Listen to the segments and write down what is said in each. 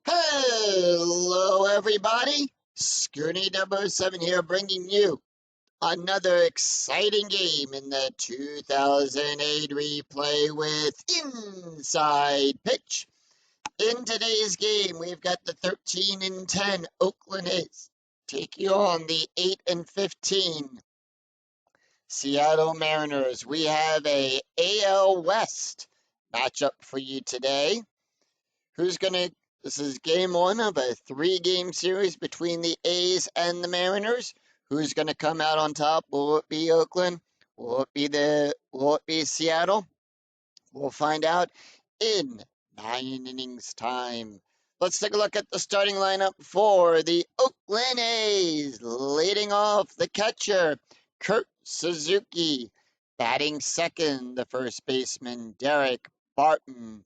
Hello, everybody. Scooty number 7 here, bringing you another exciting game in the 2008 replay with Inside Pitch. In today's game, we've got the 13-10 Oakland A's taking on the 8-15 Seattle Mariners. We have a AL West matchup for you today. This is game one of a 3-game series between the A's and the Mariners. Who's gonna come out on top? Will it be Oakland? Will it be Seattle? We'll find out in 9 innings time. Let's take a look at the starting lineup for the Oakland A's. Leading off, the catcher, Kurt Suzuki. Batting second, the first baseman, Derek Barton.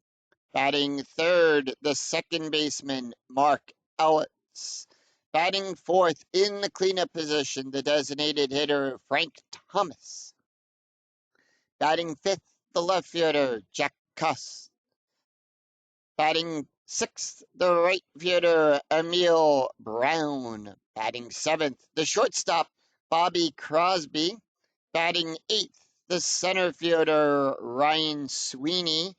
Batting third, the second baseman, Mark Ellis. Batting fourth in the cleanup position, the designated hitter, Frank Thomas. Batting fifth, the left fielder, Jack Cuss. Batting sixth, the right fielder, Emil Brown. Batting seventh, the shortstop, Bobby Crosby. Batting eighth, the center fielder, Ryan Sweeney.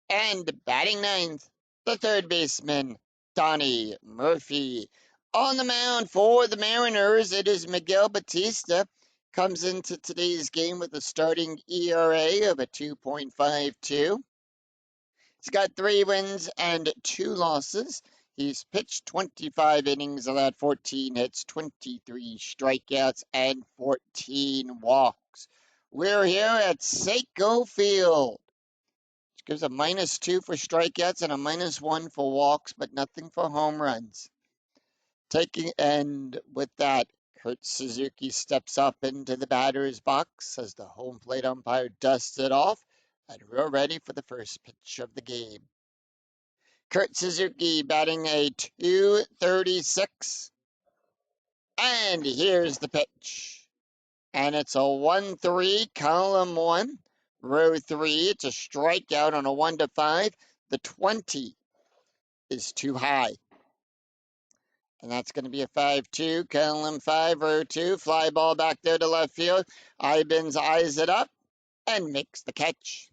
And batting ninth, the third baseman, Donnie Murphy. On the mound for the Mariners, it is Miguel Batista. Comes into today's game with a starting ERA of a 2.52. He's got 3 wins and 2 losses. He's pitched 25 innings, allowed 14 hits, 23 strikeouts, and 14 walks. We're here at Seiko Field. Gives a -2 for strikeouts and a -1 for walks, but nothing for home runs. And with that, Kurt Suzuki steps up into the batter's box as the home plate umpire dusts it off, and we're ready for the first pitch of the game. Kurt Suzuki batting a .236, and here's the pitch. And it's a 1-3, column 1. Row 3, it's a strikeout on a 1-5. The 20 is too high. And that's going to be a 5-2, column 5, row 2. Fly ball back there to left field. Ibens eyes it up and makes the catch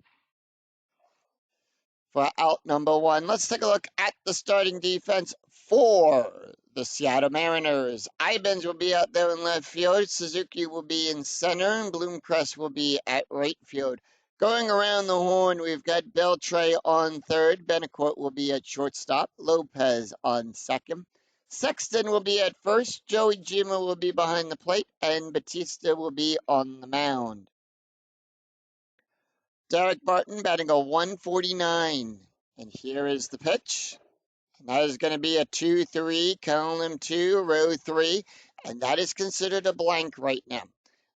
for out number 1. Let's take a look at the starting defense for the Seattle Mariners. Ibens will be out there in left field. Suzuki will be in center, and Bloomcrest will be at right field. Going around the horn, we've got Beltre on third. Betancourt will be at shortstop. Lopez on second. Sexton will be at first. Joey Gima will be behind the plate. And Batista will be on the mound. Derek Barton batting a 149. And here is the pitch. And that is going to be a 2-3, column 2, row 3. And that is considered a blank right now.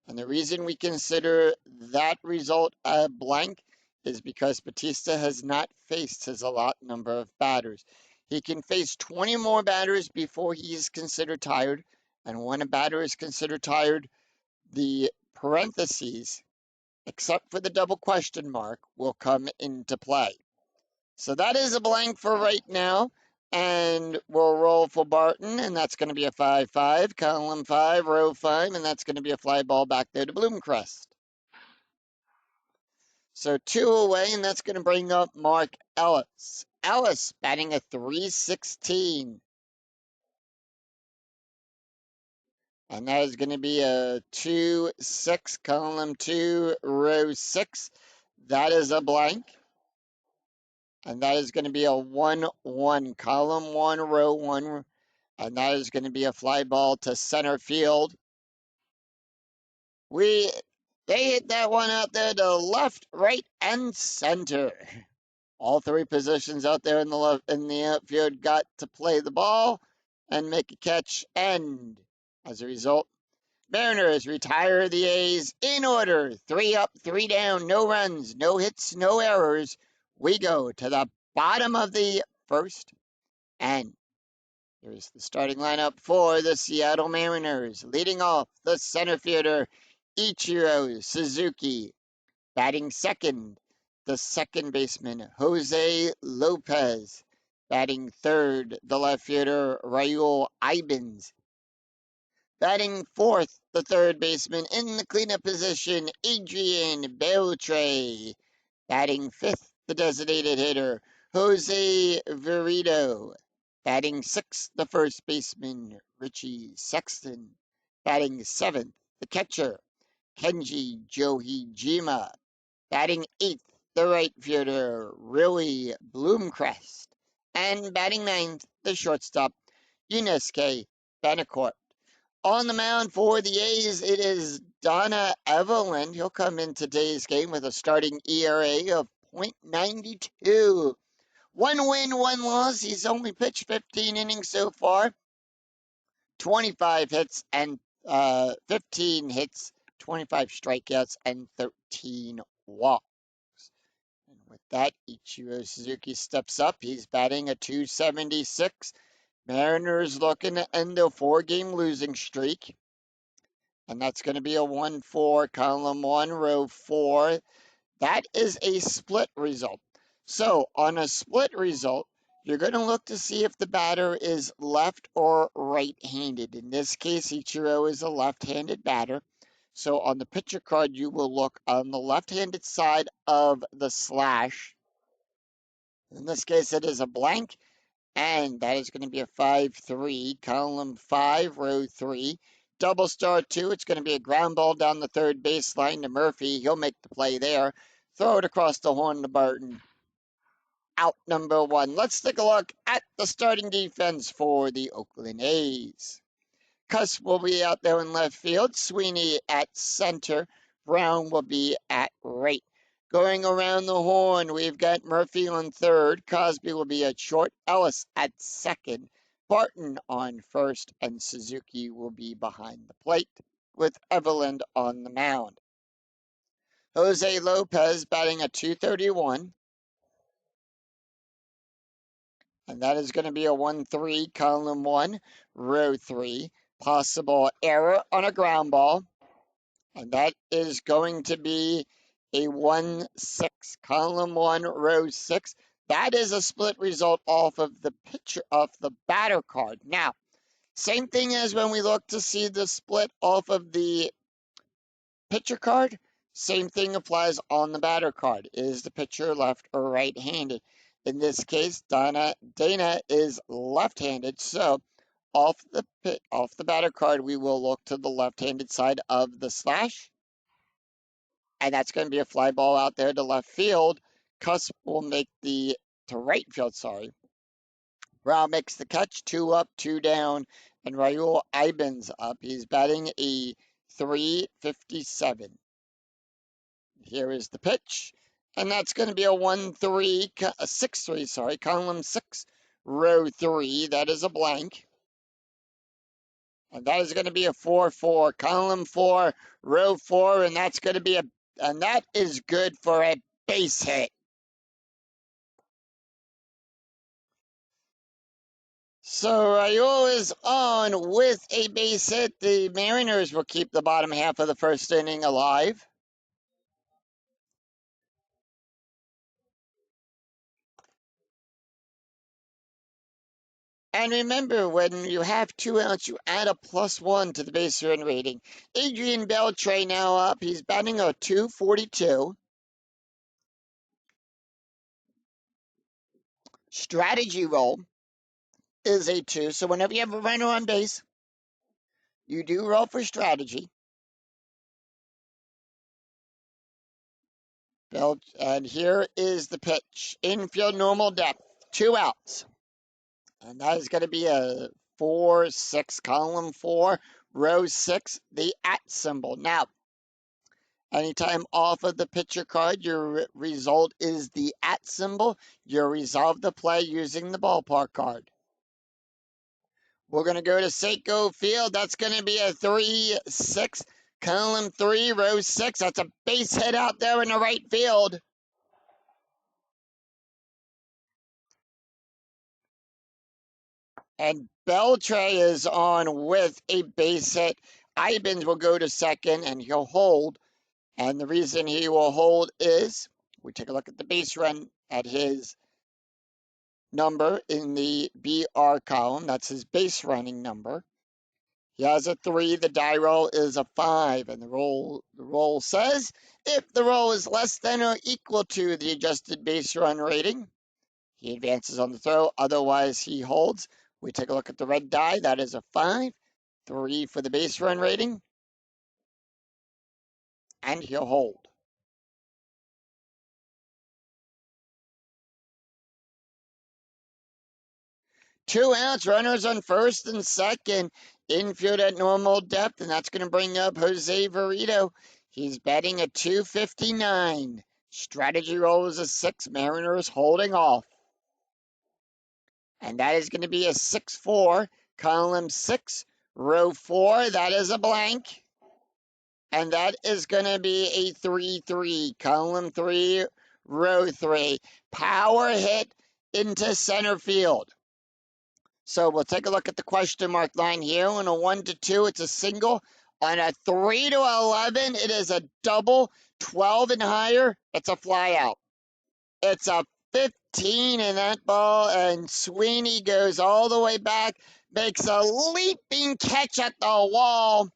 And the reason we consider that result a blank is because Batista has not faced his allotted number of batters. He can face 20 more batters before he is considered tired. And when a batter is considered tired, the parentheses, except for the double question mark, will come into play. So that is a blank for right now. And we'll roll for Barton, and that's going to be a 5-5, column 5, row 5, and that's going to be a fly ball back there to Bloomcrest. So 2 away, and that's going to bring up Mark Ellis. Ellis batting a .316. And that is going to be a 2-6, column 2, row 6. That is a blank. And that is going to be a 1-1, column 1, row 1. And that is going to be a fly ball to center field. They hit that one out there to left, right, and center. All 3 positions out there in the outfield got to play the ball and make a catch. And as a result, Mariners retire the A's in order. 3 up, 3 down, no runs, no hits, no errors. We go to the bottom of the first, and here's the starting lineup for the Seattle Mariners. Leading off, the center fielder, Ichiro Suzuki. Batting second, the second baseman, Jose Lopez. Batting third, the left fielder, Raul Ibens. Batting fourth, the third baseman in the cleanup position, Adrian Beltre. Batting fifth, the designated hitter, Jose Verito. Batting sixth, the first baseman, Richie Sexton. Batting seventh, the catcher, Kenji Johijima. Batting eighth, the right fielder, Willie Bloomcrest. And batting ninth, the shortstop, Yunesuke Betancourt. On the mound for the A's, it is Donna Evelyn. He'll come in today's game with a starting ERA of .92. 1 win, 1 loss. He's only pitched 15 innings so far. 25 hits and 15 hits, 25 strikeouts, and 13 walks. And with that, Ichiro Suzuki steps up. He's batting a .276. Mariners looking to end a 4-game losing streak. And that's going to be a 1-4, column 1, row 4. That is a split result. So on a split result, you're going to look to see if the batter is left or right-handed. In this case, Ichiro is a left-handed batter. So on the pitcher card, you will look on the left-handed side of the slash. In this case, it is a blank. And that is going to be a 5-3, column 5, row 3. Double star 2, it's going to be a ground ball down the third baseline to Murphy. He'll make the play there. Throw it across the horn to Barton. Out number 1. Let's take a look at the starting defense for the Oakland A's. Cuss will be out there in left field. Sweeney at center. Brown will be at right. Going around the horn, we've got Murphy on third. Cosby will be at short. Ellis at second. Barton on first. And Suzuki will be behind the plate with Evelyn on the mound. Jose Lopez batting a .231. And that is going to be a 1-3, column 1, row 3. Possible error on a ground ball. And that is going to be a 1-6, column 1, row 6. That is a split result off of the pitcher of the batter card. Now, same thing as when we look to see the split off of the pitcher card. Same thing applies on the batter card. Is the pitcher left or right-handed? In this case, Dana is left-handed, so off the batter card, we will look to the left-handed side of the slash. And that's going to be a fly ball out there to left field. Cusp will make to right field, sorry. Brown makes the catch, 2 up, 2 down, and Raul Ibens up. He's batting a .357. Here is the pitch. And that's going to be a 6-3, sorry, column 6, row 3. That is a blank. And that is going to be a 4-4, column 4, row 4, and that's going to be and that is good for a base hit. So Raul is on with a base hit. The Mariners will keep the bottom half of the first inning alive. And remember, when you have 2 outs, you add a +1 to the base run rating. Adrian Beltre now up. He's batting a .242. Strategy roll is a 2. So whenever you have a runner on base, you do roll for strategy. And here is the pitch. Infield normal depth. 2 outs. And that is going to be a 4-6, column 4, row 6, the @ symbol. Now, anytime off of the pitcher card, your result is the @ symbol. You resolve the play using the ballpark card. We're going to go to Seiko Field. That's going to be a 3-6, column 3, row 6. That's a base hit out there in the right field. And Beltre is on with a base hit. Ibens will go to second, and he'll hold. And the reason he will hold is, we take a look at the base run at his number in the BR column. That's his base running number. He has a 3. The die roll is a 5. And the roll says if the roll is less than or equal to the adjusted base run rating, he advances on the throw. Otherwise, he holds. We take a look at the red die. That is a 5. 3 for the base run rating. And he'll hold. 2 outs, runners on first and second. Infield at normal depth, and that's going to bring up Jose Verito. He's batting a 259. Strategy roll is a 6. Mariners holding off. And that is going to be a 6-4. Column 6, row 4. That is a blank. And that is going to be a 3-3. Column 3, row 3. Power hit into center field. So we'll take a look at the question mark line here. On a 1 to 2, it's a single. On a 3 to 11, it is a double. 12 and higher, it's a fly out. It's a 15 in that ball, and Sweeney goes all the way back, makes a leaping catch at the wall,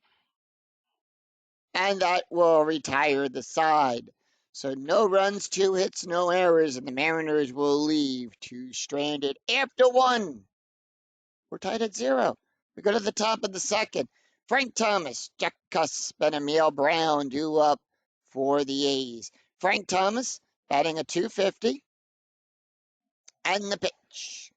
and that will retire the side. So no runs, 2 hits, no errors, and the Mariners will leave 2 stranded after 1. We're tied at 0. We go to the top of the second. Frank Thomas, Jack Cusp, and Emil Brown due up for the A's. Frank Thomas batting a 250. And the pitch.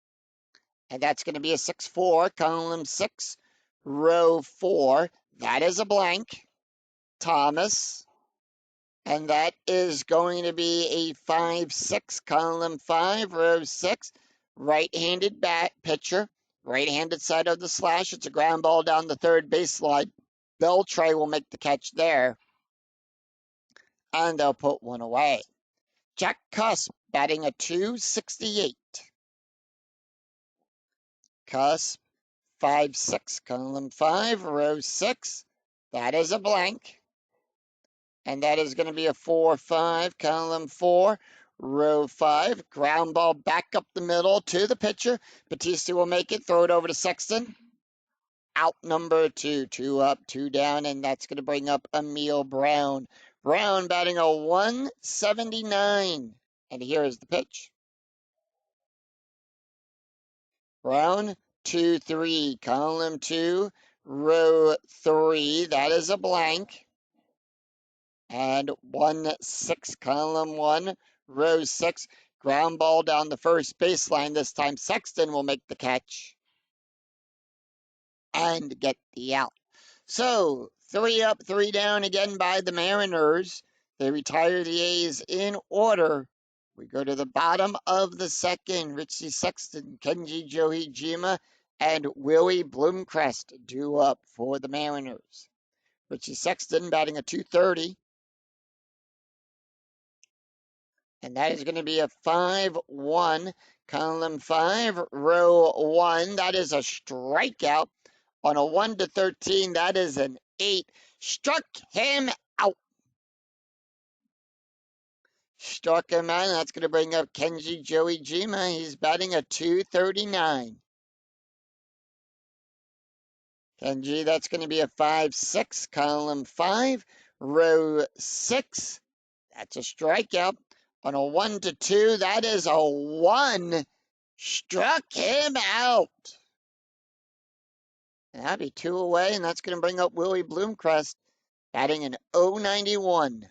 And that's going to be a 6-4, column 6, row 4. That is a blank. Thomas. And that is going to be a 5-6, column 5, row 6. Right-handed pitcher. Right-handed side of the slash. It's a ground ball down the third baseline. Beltre will make the catch there. And they'll put one away. Jack Cusp batting a 268. Cusp, 5-6, column 5, row 6. That is a blank. And that is going to be a 4-5, column 4, row 5. Ground ball back up the middle to the pitcher. Batista will make it, throw it over to Sexton. Out number 2, 2 up, 2 down, and that's going to bring up Emil Brown. Brown batting a 179. And here is the pitch. Brown, 2-3, column 2, row 3. That is a blank. And 1-6, column 1, row 6. Ground ball down the first baseline. This time Sexton will make the catch and get the out. So 3 up, 3 down again by the Mariners. They retire the A's in order. We go to the bottom of the second. Richie Sexton, Kenji Johijima, and Willie Bloomcrest due up for the Mariners. Richie Sexton batting a 230. And that is going to be a 5-1, column 5, row 1. That is a strikeout. On a 1 to 13, that is an 8. Struck him out. Struck him out, and that's going to bring up Kenji Johijima. He's batting a 239. Kenji, that's going to be a 5-6, column 5, row 6. That's a strikeout. On a 1 to 2, that is a 1. Struck him out. And that'll be 2 away, and that's going to bring up Willie Bloomcrest, batting an 091.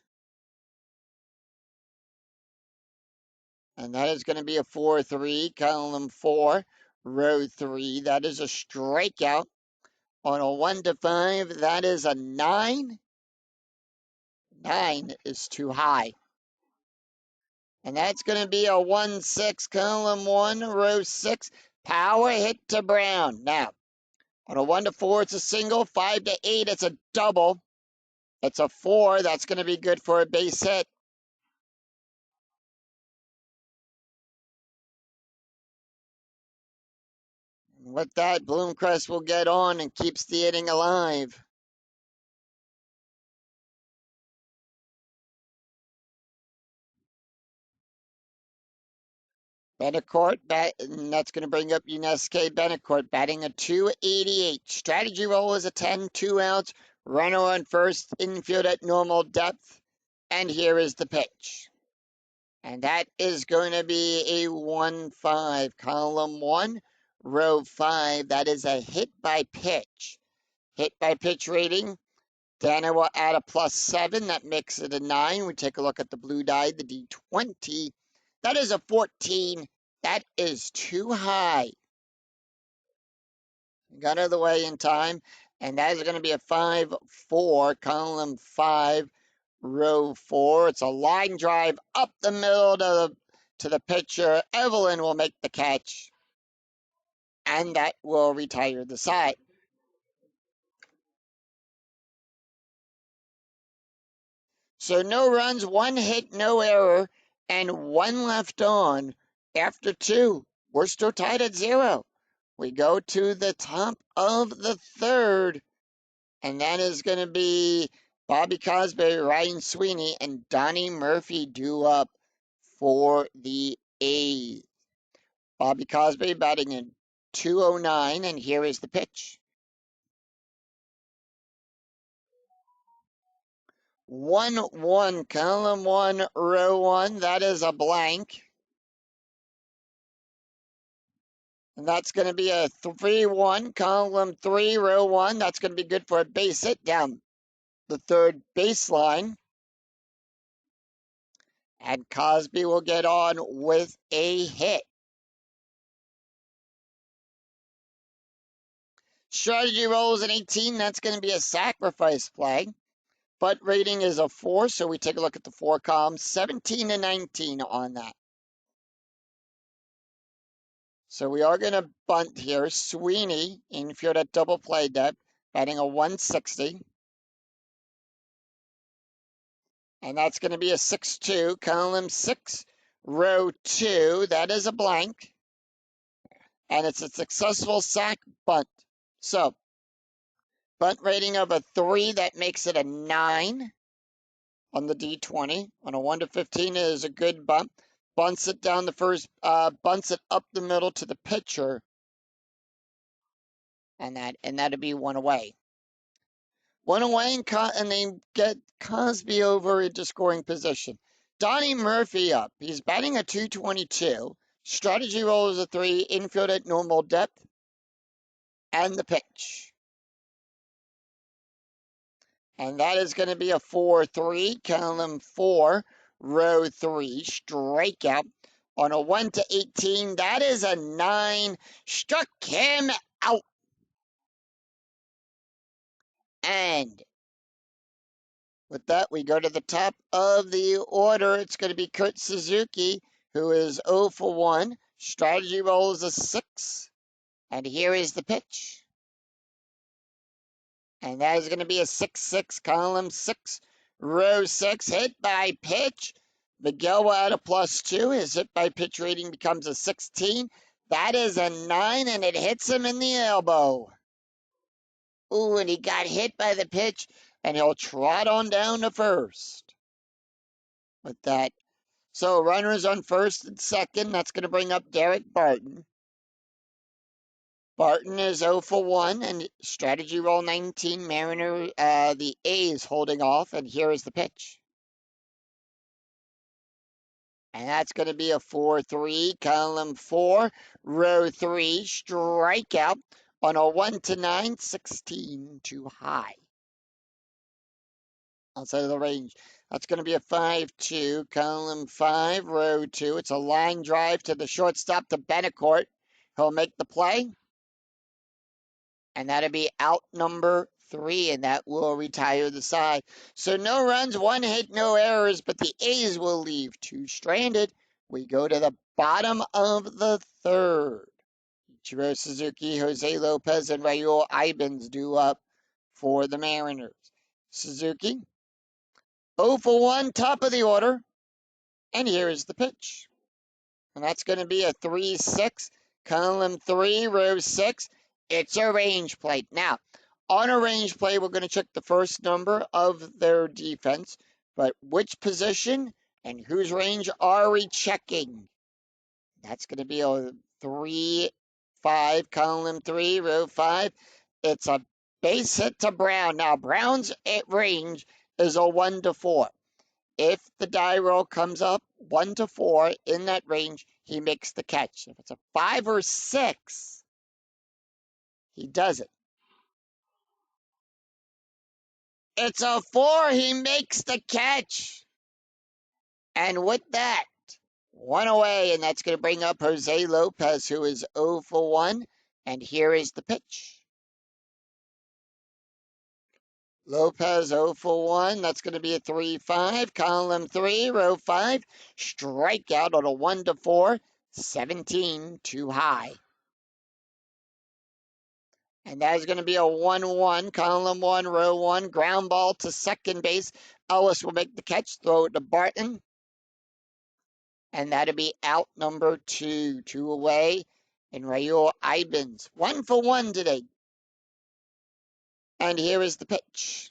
And that is going to be a 4-3, column 4, row 3. That is a strikeout. On a 1 to 5, that is a 9. 9 is too high. And that's going to be a 1-6, column 1, row 6. Power hit to Brown. Now, on a 1 to 4, it's a single. 5 to 8, it's a double. It's a 4. That's going to be good for a base hit. With that, Bloomcrest will get on and keeps the inning alive. Betancourt, and that's going to bring up Yuneski Betancourt, batting a 288. Strategy roll is a 10, 2 outs. Runner on first, infield at normal depth. And here is the pitch. And that is going to be a 1-5. Column 1, row 5. That is a hit by pitch. Hit by pitch rating. Then will add a +7. That makes it a 9. We take a look at the blue die, the D20. That is a 14. That is too high. Got out of the way in time. And that is going to be a 5-4. Column 5, row 4. It's a line drive up the middle to the pitcher. Evelyn will make the catch. And that will retire the side. So no runs, 1 hit, no error, and 1 left on after 2. We're still tied at 0. We go to the top of the 3rd, and that is going to be Bobby Cosby, Ryan Sweeney, and Donnie Murphy due up for the A's. Bobby Cosby batting in 209, and here is the pitch. 1-1, column 1, row 1. That is a blank. And that's going to be a 3-1, column 3, row 1. That's going to be good for a base hit down the 3rd baseline. And Cosby will get on with a hit. Strategy rolls an 18. That's going to be a sacrifice play. Butt rating is a 4, so we take a look at the 4 columns. 17-19 on that. So we are going to bunt here. Sweeney, infield at double play depth, batting a 160. And that's going to be a 6-2, column 6, row 2. That is a blank. And it's a successful sac bunt. So, bunt rating of a 3, that makes it a 9 on the D20. On a 1 to 15 it is a good bunt. Bunts it down the first, bunts it up the middle to the pitcher. And that'll be 1 away. 1 away, and they get Cosby over into scoring position. Donnie Murphy up. He's batting a 222. Strategy roll is a 3. Infield at normal depth. And the pitch. And that is going to be a 4-3, column 4, row 3, strikeout. On a 1 to 18, that is a 9. Struck him out. And with that, we go to the top of the order. It's going to be Kurt Suzuki, who is 0 for 1. Strategy roll is a 6. And here is the pitch. And that is going to be a 6-6, column 6, row 6, hit by pitch. Miguel will add a +2. His hit by pitch rating becomes a 16. That is a 9, and it hits him in the elbow. Ooh, and he got hit by the pitch, and he'll trot on down to first with that. So runners on first and second. That's going to bring up Derek Barton. Barton is 0 for 1, and strategy roll 19. Mariner, the A's holding off, and here is the pitch. And that's going to be a 4-3, column 4, row 3, strikeout. On a 1 to 9, 16 too high. Outside of the range. That's going to be a 5-2, column 5, row 2. It's a line drive to the shortstop to Betancourt. He'll make the play. And that'll be out number 3, and that will retire the side. So no runs, 1 hit, no errors, but the A's will leave 2 stranded. We go to the bottom of the 3rd. Ichiro Suzuki, Jose Lopez, and Raul Ibans due up for the Mariners. Suzuki, 0 for 1, top of the order. And here is the pitch. And that's going to be a 3-6, column 3, row 6. It's a range play. Now, on a range play, we're going to check the first number of their defense. But which position and whose range are we checking? That's going to be a 3-5, column 3, row 5. It's a base hit to Brown. Now, Brown's range is a 1 to 4. If the die roll comes up 1 to 4 in that range, he makes the catch. If it's a 5 or 6, he does it. It's a 4, he makes the catch. And with that, one away, and that's going to bring up Jose Lopez, who is 0 for 1. And here is the pitch. Lopez 0 for 1. That's going to be a 3-5. Column 3, row 5. Strikeout on a 1 to 4. 17 too high. And that is going to be a 1-1. Column 1, row 1. Ground ball to second base. Ellis will make the catch. Throw it to Barton. And that'll be out number 2. 2 away. And Raul Ibens 1 for 1 today. And here is the pitch.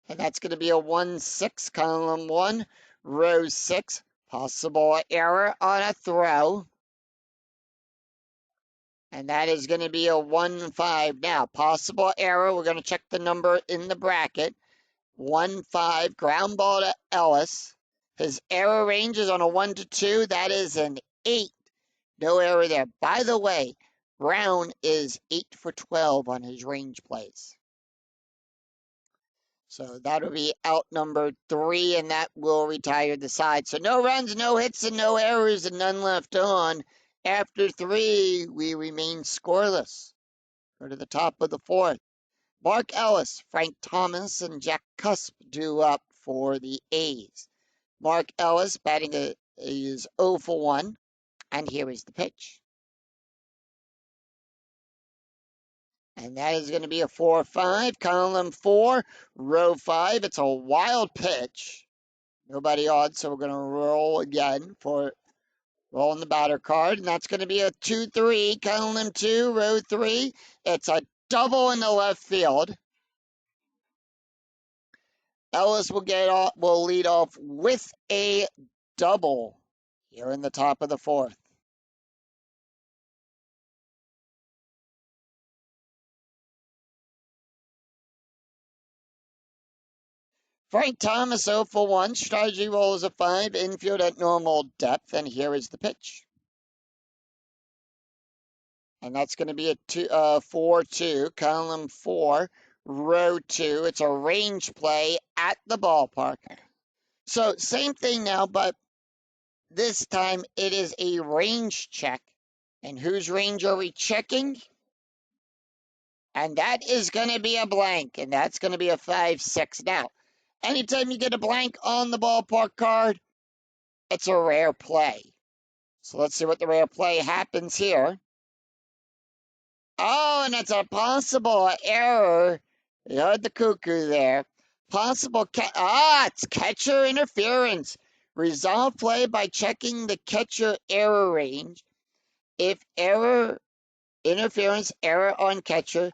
And that's going to be a 1-6, column 1, row 6. Possible error on a throw. And that is going to be a 1-5. Now, possible error. We're going to check the number in the bracket. 1-5, ground ball to Ellis. His error range is on a 1 to 2. That is an 8. No error there. By the way, Brown is 8 for 12 on his range plays. So that'll be out number 3, and that will retire the side. So no runs, no hits, and no errors, and none left on. After 3, we remain scoreless. Go to the top of the 4th. Mark Ellis, Frank Thomas, and Jack Cusp due up for the A's. Mark Ellis batting is 0 for 1, and here is the pitch. And that is going to be a 4-5, column 4, row 5. It's a wild pitch. Nobody on, so we're going to roll again for rolling the batter card. And that's going to be a 2-3, column 2, row 3. It's a double in the left field. Ellis will lead off with a double here in the top of the 4th. Frank Thomas 0 for 1. Strategy roll is a 5. Infield at normal depth. And here is the pitch. And that's going to be a 4-2, column 4, row 2. It's a range play at the ballpark. So same thing now, but this time it is a range check. And whose range are we checking? And that is going to be a blank. And that's going to be a 5-6. Now, anytime you get a blank on the ballpark card, it's a rare play. So let's see what the rare play happens here. Oh, and it's a possible error. You heard the cuckoo there. Possible it's catcher interference. Resolve play by checking the catcher error range. If interference error on catcher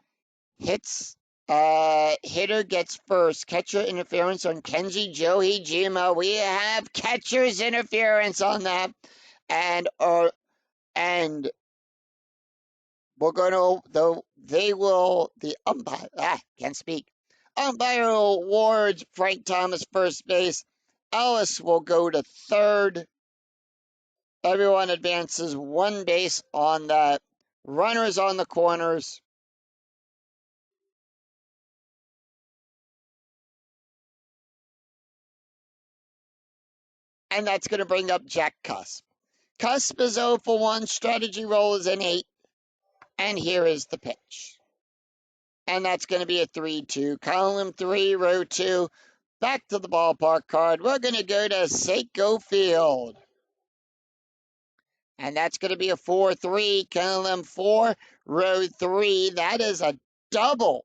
hits, hitter gets first. Catcher interference on Kenji Joey Jima. We have catcher's interference on that, and we're going to, the umpire, can't speak. Umpire awards Frank Thomas first base. Ellis will go to third. Everyone advances 1 base on that. Runners on the corners. And that's going to bring up Jack Cusp. Cusp is 0 for 1. Strategy roll is an 8. And here is the pitch. And that's going to be a 3-2. Column 3, row 2. Back to the ballpark card. We're going to go to Seiko Field. And that's going to be a 4-3. Column 4, row 3. That is a double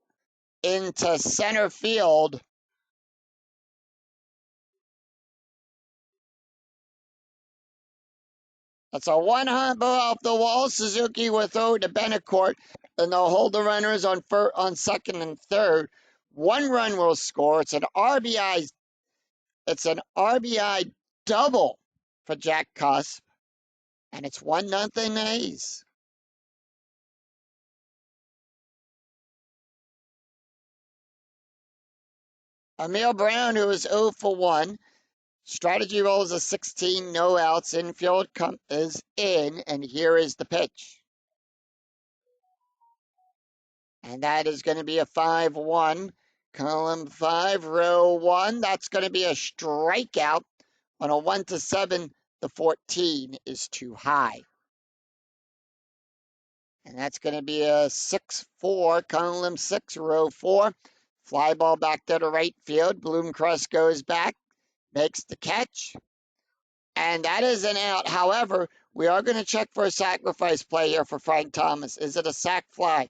into center field. That's a one-hop ball off the wall. Suzuki will throw to Betancourt, and they'll hold the runners on second and third. 1 run will score. It's an RBI double for Jack Cusp, and it's 1-0 A's. Emil Brown, who is 0 for 1. Strategy rolls a 16, no outs. Infield is in, and here is the pitch. And that is going to be a 5-1. Column 5, row 1. That's going to be a strikeout. On a 1-7, the 14 is too high. And that's going to be a 6-4, column 6, row 4. Fly ball back to the right field. Bloomcrest goes back, makes the catch. And that is an out. However, we are going to check for a sacrifice play here for Frank Thomas. Is it a sac fly?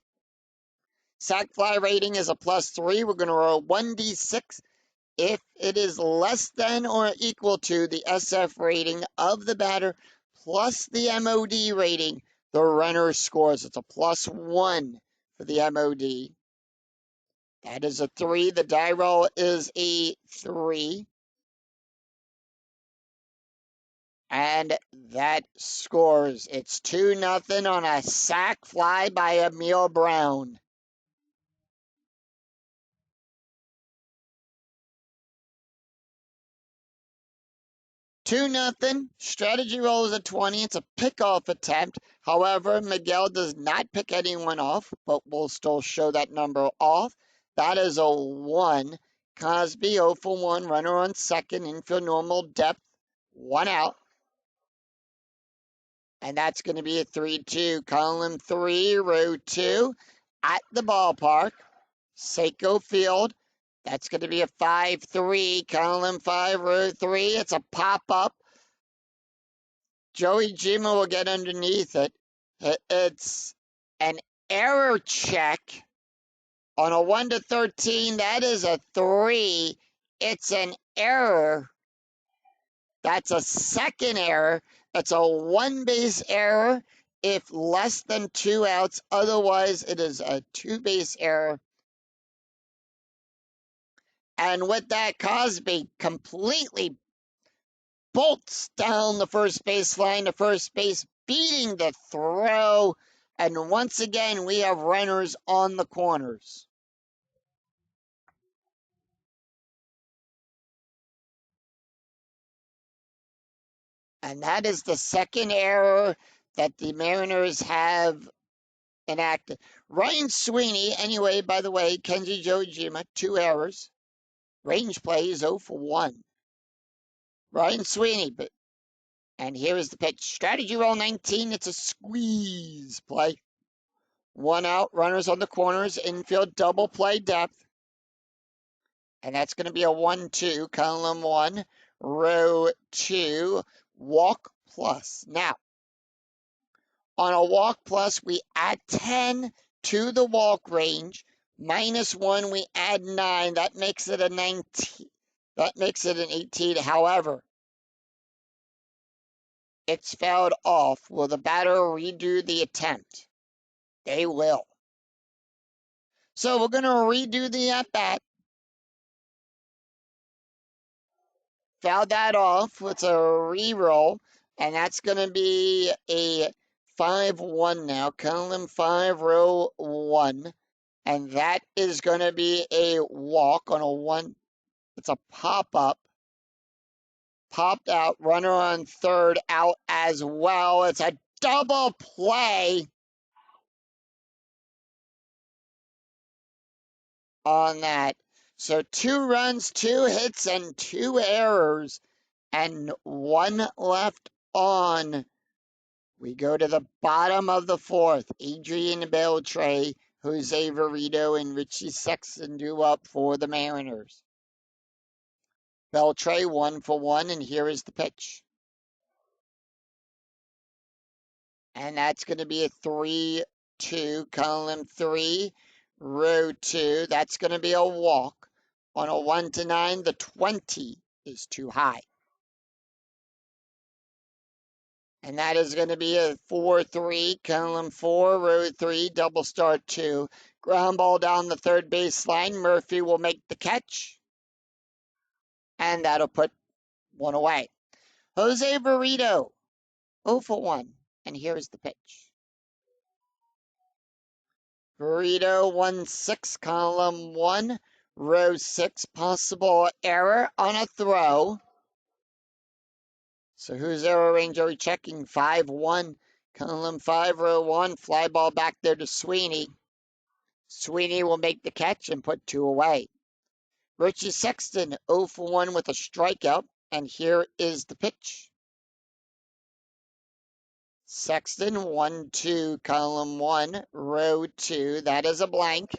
Sac fly rating is a +3. We're going to roll 1d6. If it is less than or equal to the SF rating of the batter plus the MOD rating, the runner scores. It's a +1 for the MOD. That is a 3. The die roll is a 3. And that scores. It's 2-0 on a sac fly by Emil Brown. 2-0. Strategy roll is a 20. It's a pickoff attempt. However, Miguel does not pick anyone off, but we'll still show that number off. That is a 1. Cosby 0 for 1. Runner on second. Infield normal depth. 1 out. And that's going to be a 3-2. Column 3, row 2. At the ballpark. Seiko Field. That's going to be a 5-3, column 5, row 3. It's a pop-up. Joey Jima will get underneath it. It's an error check on a 1-13. That is a 3. It's an error. That's a second error. It's a 1-base error if less than 2 outs. Otherwise, it is a 2-base error. And with that, Cosby completely bolts down the first base line to first base, beating the throw. And once again, we have runners on the corners. And that is the second error that the Mariners have enacted. Ryan Sweeney, anyway, by the way, Kenji Jojima, 2 errors. Range play is 0 for 1. Ryan Sweeney, and here is the pitch. Strategy roll 19. It's a squeeze play. 1 out, runners on the corners, infield double play depth. And that's going to be a 1-2, column 1, row 2, walk plus. Now, on a walk plus, we add 10 to the walk range. -1, we add 9. That makes it a 19. That makes it an 18. However, it's fouled off. Will the batter redo the attempt? They will. So we're going to redo the at-bat. Foul that off. It's a re-roll. And that's going to be a 5-1 now. Column 5, row 1. And that is going to be a walk on a 1. It's a pop-up. Popped out. Runner on third out as well. It's a double play on that. So 2 runs, 2 hits, and 2 errors, and 1 left on. We go to the bottom of the 4th. Adrian Beltre, Jose Verito, and Richie Sexton do up for the Mariners. Beltre 1 for 1, and here is the pitch. And that's going to be a 3-2, column 3, row 2. That's going to be a walk. On a 1-9, the 20 is too high. And that is going to be a 4-3, column 4, row 3, double start 2. Ground ball down the third base line. Murphy will make the catch. And that'll put 1 away. Jose Burrito, 0 for 1. And here is the pitch. Burrito 1-6, column 1, row 6, possible error on a throw. So whose error range are we checking? 5-1, column 5, row 1, fly ball back there to Sweeney. Sweeney will make the catch and put 2 away. Richie Sexton, 0 for 1 with a strikeout, and here is the pitch. Sexton, 1-2, column 1, row 2, that is a blank.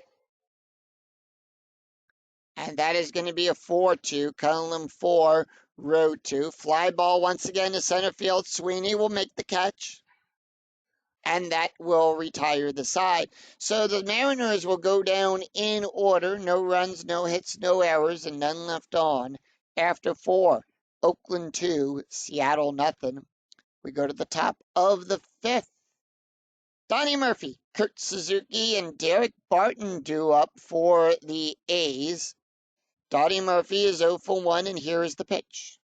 And that is going to be a 4-2, column 4, row 2. Fly ball once again to center field. Sweeney will make the catch. And that will retire the side. So the Mariners will go down in order. No runs, no hits, no errors, and none left on. After 4, Oakland 2, Seattle nothing. We go to the top of the 5th. Donnie Murphy, Kurt Suzuki, and Derek Barton due up for the A's. Donnie Murphy is 0 for 1, and here is the pitch.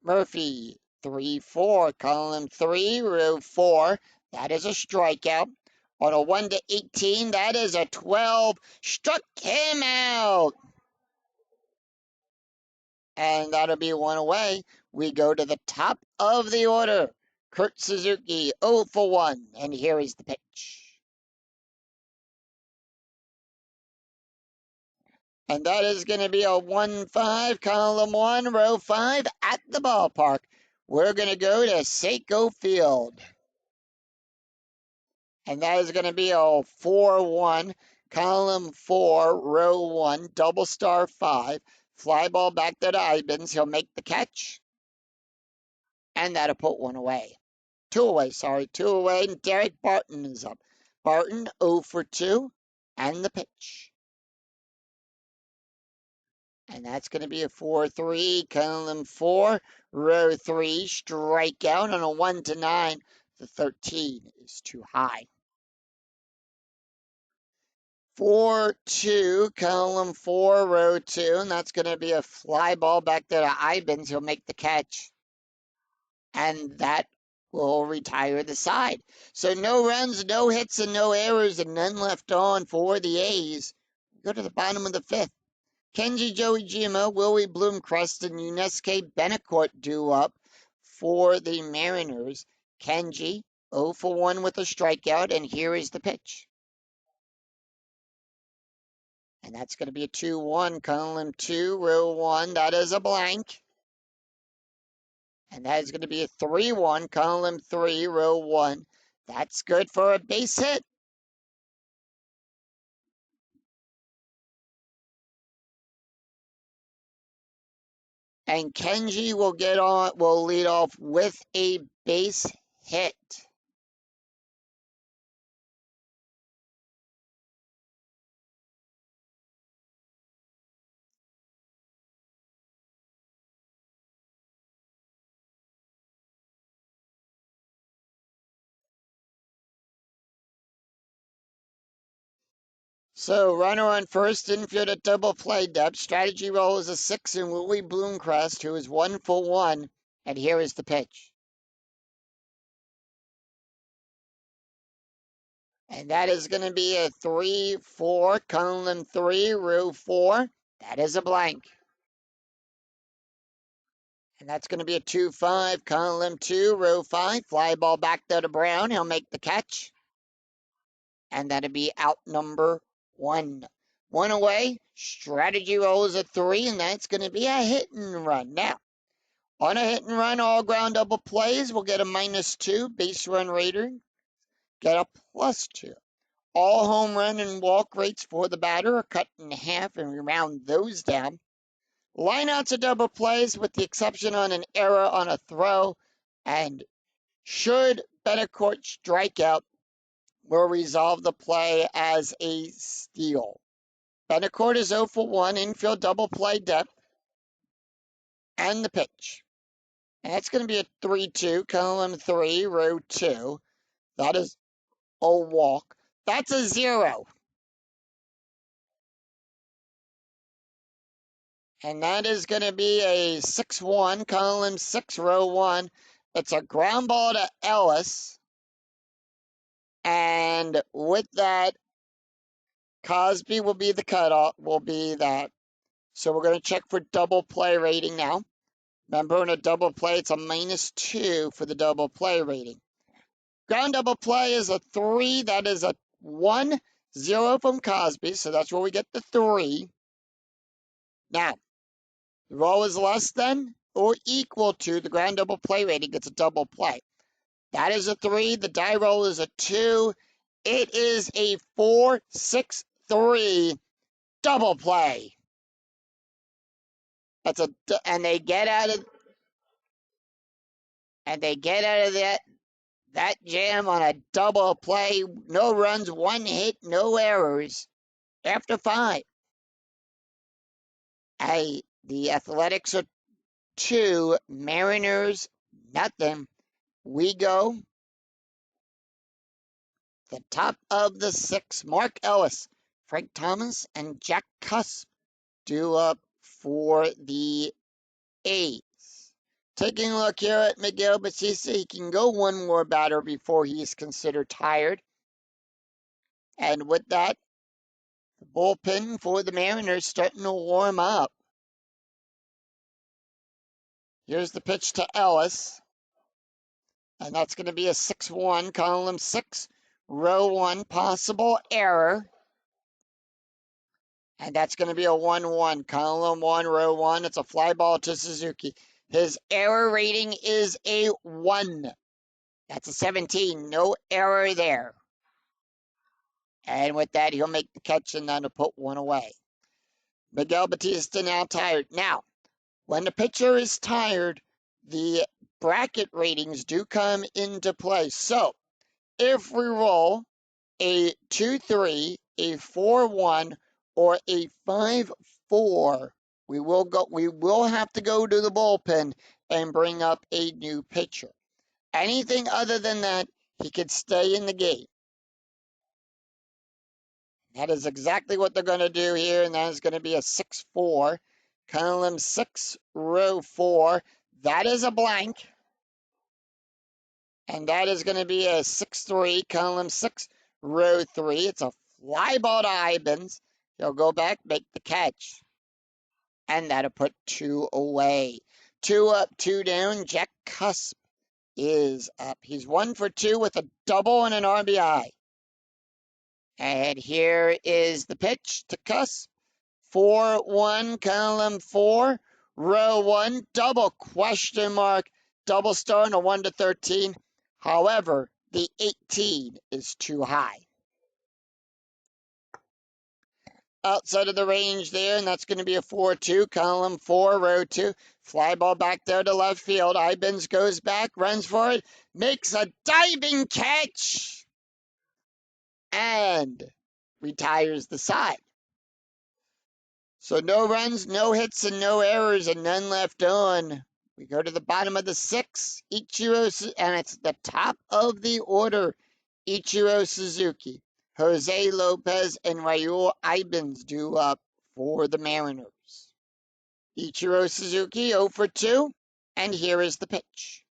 Murphy, 3-4, column 3, row 4. That is a strikeout. On a 1-18, that is a 12. Struck him out. And that'll be 1 away. We go to the top of the order. Kurt Suzuki, 0 for 1, and here is the pitch. And that is going to be a 1-5, column 1, row 5 at the ballpark. We're going to go to Seiko Field. And that is going to be a 4-1, column 4, row 1, double star 5. Fly ball back there to Ibens. He'll make the catch. And that'll put 1 away. 2 away, sorry. 2 away, and Derek Barton is up. Barton, 0 for 2, and the pitch. And that's going to be a 4-3, column 4, row 3, strikeout on a 1-9. The 13 is too high. 4-2, column 4, row 2, and that's going to be a fly ball back there to Ibens. He'll make the catch. And that will retire the side. So no runs, no hits, and no errors, and none left on for the A's. Go to the bottom of the 5th. Kenji Joey Gimo, Willie Bloomcrest, and Yunesuke Betancourt due up for the Mariners. Kenji, 0 for 1 with a strikeout, and here is the pitch. And that's going to be a 2-1, column 2, row 1. That is a blank. And that is going to be a 3-1, column 3, row 1. That's good for a base hit. And Kenji will lead off with a base hit. So runner on first, infield at double play depth. Strategy roll is a 6 in Willie Bloomcrest, who is 1 for 1. And here is the pitch. And that is going to be a 3-4, column 3, row 4. That is a blank. And that's going to be a 2-5, column 2, row 5. Fly ball back there to Brown. He'll make the catch. And that'll be out number 1. 1 away. Strategy roll is a 3, and that's going to be a hit and run. Now, on a hit and run, all ground double plays, we'll get a -2. Base run rating, get a +2. All home run and walk rates for the batter are cut in half, and we round those down. Lineouts are double plays with the exception on an error on a throw, and should Betancourt strike out, will resolve the play as a steal. Betancourt is 0 for 1, infield double play depth, and the pitch. And that's going to be a 3-2, column 3, row 2. That is a walk. That's a 0. And that is going to be a 6-1, column 6, row 1. It's a ground ball to Ellis. And with that, Cosby will be the cutoff, will be that. So we're going to check for double play rating now. Remember, in a double play, it's a -2 for the double play rating. Ground double play is a 3. That is a 1-0 from Cosby. So that's where we get the 3. Now, the roll is less than or equal to the ground double play rating. It's a double play. That is a 3. The die roll is a 2. It is a 4-6-3 double play. And they get out of that jam on a double play. No runs, 1 hit, no errors. After 5. The Athletics are 2, Mariners nothing. We go the top of the 6. Mark Ellis, Frank Thomas, and Jack Cusp due up for the A's. Taking a look here at Miguel Batista, he can go one more batter before he is considered tired. And with that, the bullpen for the Mariners starting to warm up. Here's the pitch to Ellis. And that's going to be a 6-1, column 6, row 1, possible error. And that's going to be a 1-1, column 1, row 1. It's a fly ball to Suzuki. His error rating is a 1. That's a 17. No error there. And with that, he'll make the catch and then he'll put 1 away. Miguel Batista now tired. Now, when the pitcher is tired, the bracket ratings do come into play. So, if we roll a 2-3, a 4-1, or a 5-4, we will have to go to the bullpen and bring up a new pitcher. Anything other than that, he could stay in the game. That is exactly what they're going to do here, and that is going to be a 6-4, column 6, row 4. That is a blank. And that is going to be a 6-3, column 6, row 3. It's a fly ball to Ibens. He'll go back, make the catch. And that'll put 2 away. 2 up, 2 down. Jack Cusp is up. He's 1 for 2 with a double and an RBI. And here is the pitch to Cusp. 4-1, column 4, row 1, double question mark, double star and a 1-13. However, the 18 is too high. Outside of the range there, and that's going to be a 4-2, column 4, row 2. Fly ball back there to left field. Ibens goes back, runs for it, makes a diving catch, and retires the side. So no runs, no hits, and no errors, and none left on. We go to the bottom of the 6, Ichiro, and it's the top of the order. Ichiro Suzuki, Jose Lopez, and Raul Ibens due up for the Mariners. Ichiro Suzuki 0 for 2, and here is the pitch.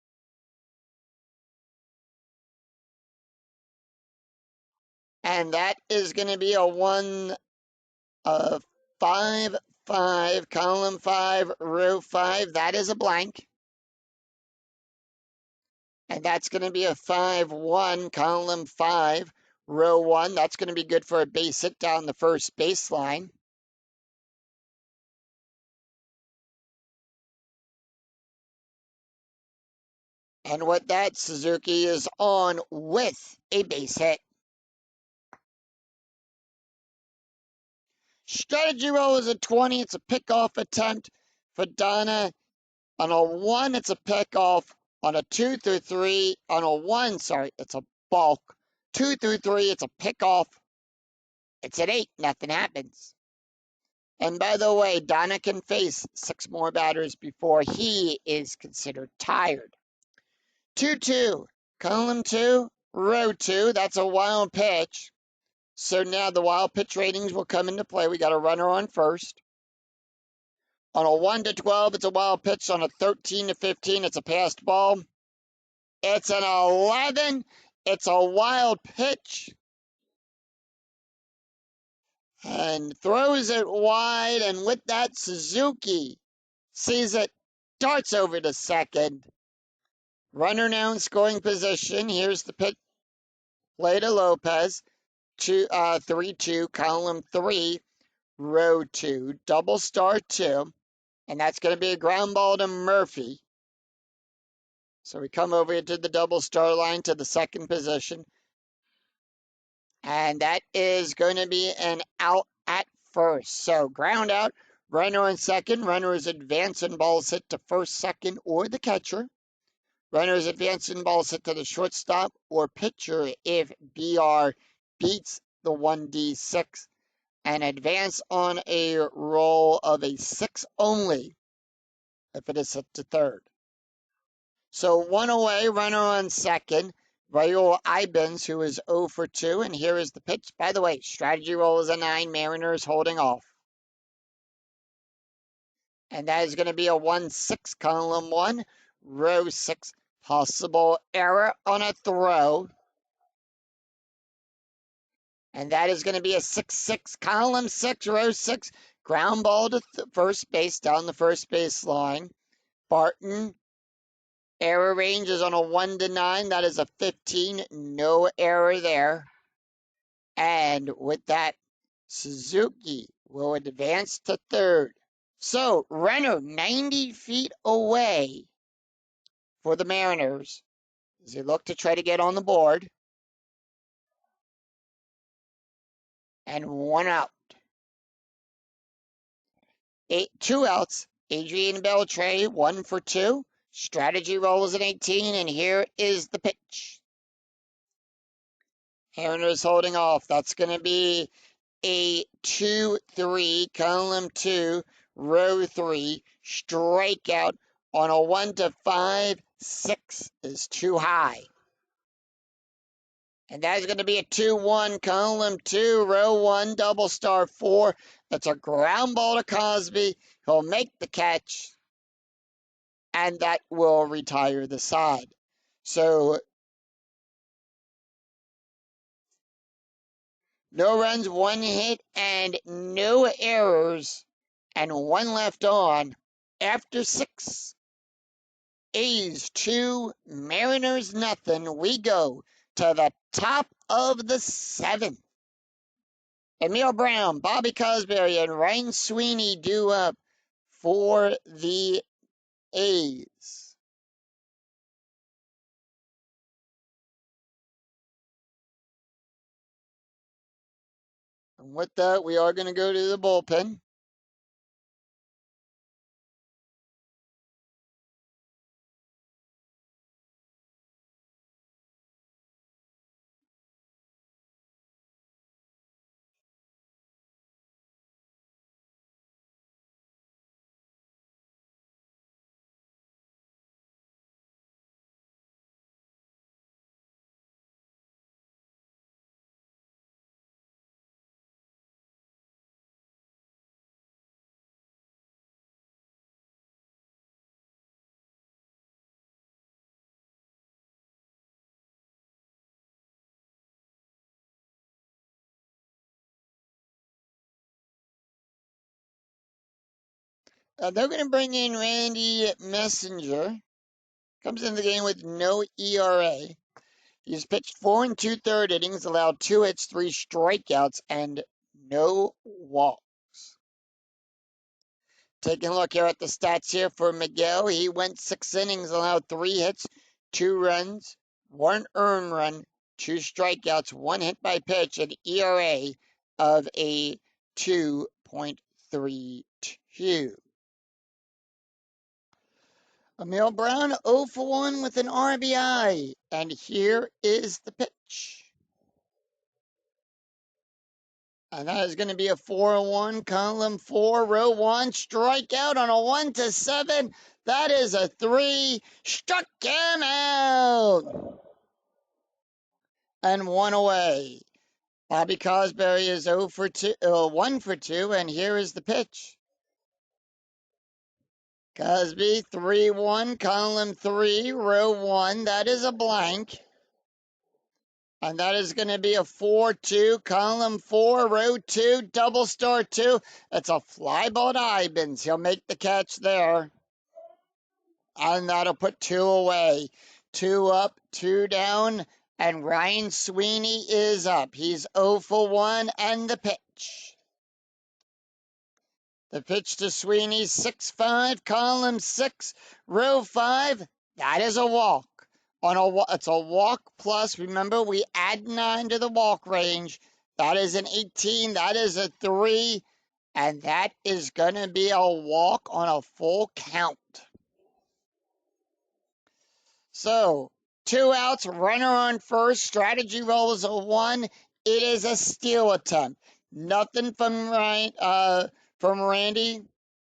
And that is going to be a 5-5, column 5, row 5. That is a blank. And that's going to be a 5-1, column 5, row 1. That's going to be good for a base hit down the first baseline. And with that, Suzuki is on with a base hit. Strategy roll is a 20. It's a pickoff attempt for Donna. On a 1, it's a pickoff. On a 2 through 3, on a 1, it's a balk. 2 through 3, it's a pickoff. It's an 8, nothing happens. And by the way, Donna can face 6 more batters before he is considered tired. 2-2, column 2, row 2. That's a wild pitch. So now the wild pitch ratings will come into play. We got a runner on first. On a 1 to 12, it's a wild pitch. On a 13 to 15, it's a passed ball. It's an 11. It's a wild pitch. And throws it wide. And with that, Suzuki sees it, darts over to second. Runner now in scoring position. Here's the pitch. Play to Lopez. 3-2, column 3, row 2, double star 2. And that's going to be a ground ball to Murphy. So we come over to the double star line to the second position. And that is going to be an out at first. So ground out, runner on second. Runner is advancing, balls hit to first, second, or the catcher. Runner is advancing, balls hit to the shortstop or pitcher if BR beats the 1D6. And advance on a roll of a 6 only if it is hit to third. So one away, runner on second. Raul Ibens, who is 0 for 2, and here is the pitch. By the way, strategy roll is a 9, Mariners holding off. And that is going to be a 1-6, column 1, row 6. Possible error on a throw. And that is going to be a 6-6, column 6, row 6. Ground ball to first base, down the first base line. Barton. Error range is on a 1 to 9. That is a 15. No error there. And with that, Suzuki will advance to third. So, runner 90 feet away for the Mariners as they look to try to get on the board. And 1 out. 2 outs. Adrian Beltre, 1 for 2. Strategy roll is an 18, and here is the pitch. Mariners holding off. That's going to be a 2-3, column 2, row 3, strikeout on a 1 to 5. 6 is too high. And that is going to be a 2-1, column 2, row 1, double star 4. That's a ground ball to Cosby. He'll make the catch. And that will retire the side. So, no runs, 1 hit, and no errors, and 1 left on. After 6, A's 2, Mariners nothing. We go to the top of the 7th. Emil Brown, Bobby Cosberry, and Ryan Sweeney due up for the A's. And with that, we are going to go to the bullpen. They're going to bring in Randy Messenger. Comes in the game with no ERA. He's pitched 4 and 2/3 innings, allowed 2 hits, 3 strikeouts, and no walks. Taking a look here at the stats here for Miguel. He went 6 innings, allowed 3 hits, 2 runs, 1 earned run, 2 strikeouts, 1 hit by pitch, an ERA of a 2.32. Emil Brown 0 for 1 with an RBI. And here is the pitch. And that is going to be a 4-1, column 4, row 1, strikeout on a 1 to 7. That is a 3. Struck him out. And 1 away. Bobby Cosberry is 1 for 2, and here is the pitch. Cosby, 3-1, column 3, row 1. That is a blank. And that is going to be a 4-2, column 4, row 2, double star 2. It's a fly ball to Ibens. He'll make the catch there. And that'll put 2 away. 2 up, 2 down. And Ryan Sweeney is up. He's 0 for 1, and the pitch. The pitch to Sweeney, 6-5, column 6, row 5. That is a walk. It's a walk plus. Remember, we add 9 to the walk range. That is an 18. That is a 3. And that is going to be a walk on a full count. So, 2 outs, runner on first. Strategy roll is a 1. It is a steal attempt. Nothing from Randy.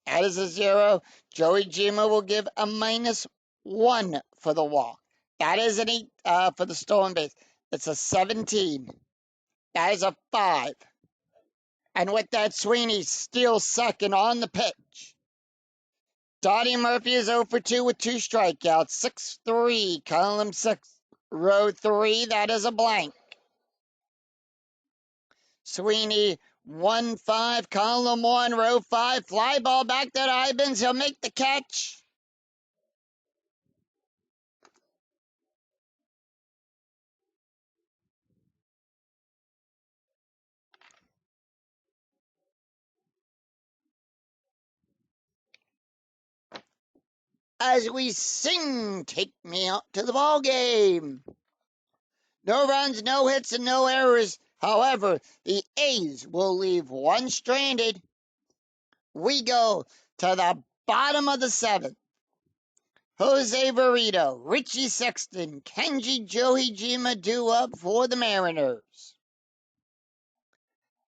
That is a 0. Joey Gima will give a -1 for the walk. That is an 8 for the stolen base. It's a 17. That is a 5. And with that, Sweeney steals second on the pitch. Dottie Murphy is 0 for 2 with 2 strikeouts. 6-3, column 6, row 3. That is a blank. Sweeney, 1-5, column 1, row 5. Fly ball back to Ibens. He'll make the catch. As we sing, take me out to the ball game. No runs, no hits, and no errors. However, the A's will leave 1 stranded. We go to the bottom of the 7th. Jose Verito, Richie Sexton, Kenji Joey Jima due up for the Mariners.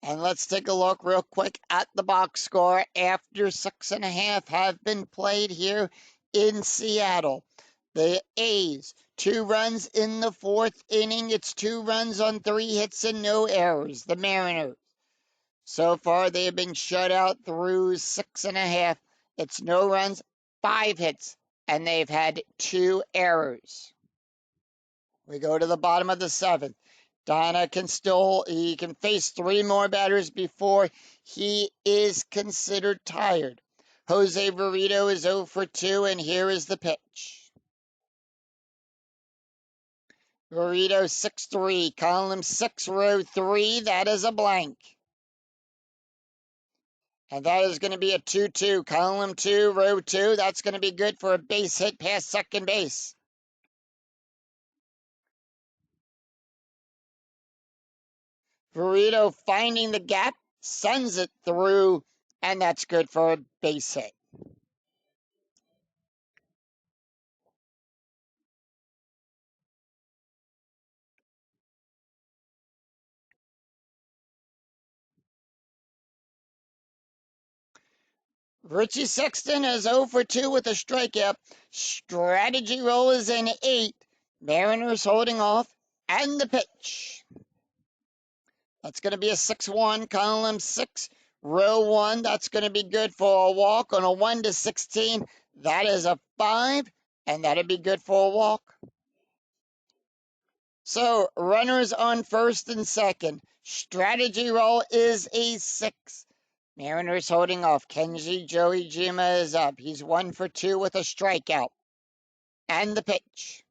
And let's take a look real quick at the box score after 6.5 have been played here in Seattle. The A's, 2 runs in the 4th inning. It's 2 runs on 3 hits and no errors. The Mariners, so far they have been shut out through 6.5. It's no runs, 5 hits, and they've had 2 errors. We go to the bottom of the 7th. Donna he can face 3 more batters before he is considered tired. Jose Verito is 0 for 2, and here is the pitch. Verito, 6-3, column 6, row 3. That is a blank. And that is going to be a 2-2, column 2, row 2. That's going to be good for a base hit past second base. Verito finding the gap, sends it through, and that's good for a base hit. Richie Sexton is 0 for 2 with a strikeout. Strategy roll is an 8. Mariners holding off, and the pitch. That's going to be a 6-1, column 6, row 1. That's going to be good for a walk on a 1-16. That is a 5, and that'd be good for a walk. So, runners on first and second. Strategy roll is a 6. Mariners holding off. Kenji Joey Jima is up. He's 1 for 2 with a strikeout. And the pitch.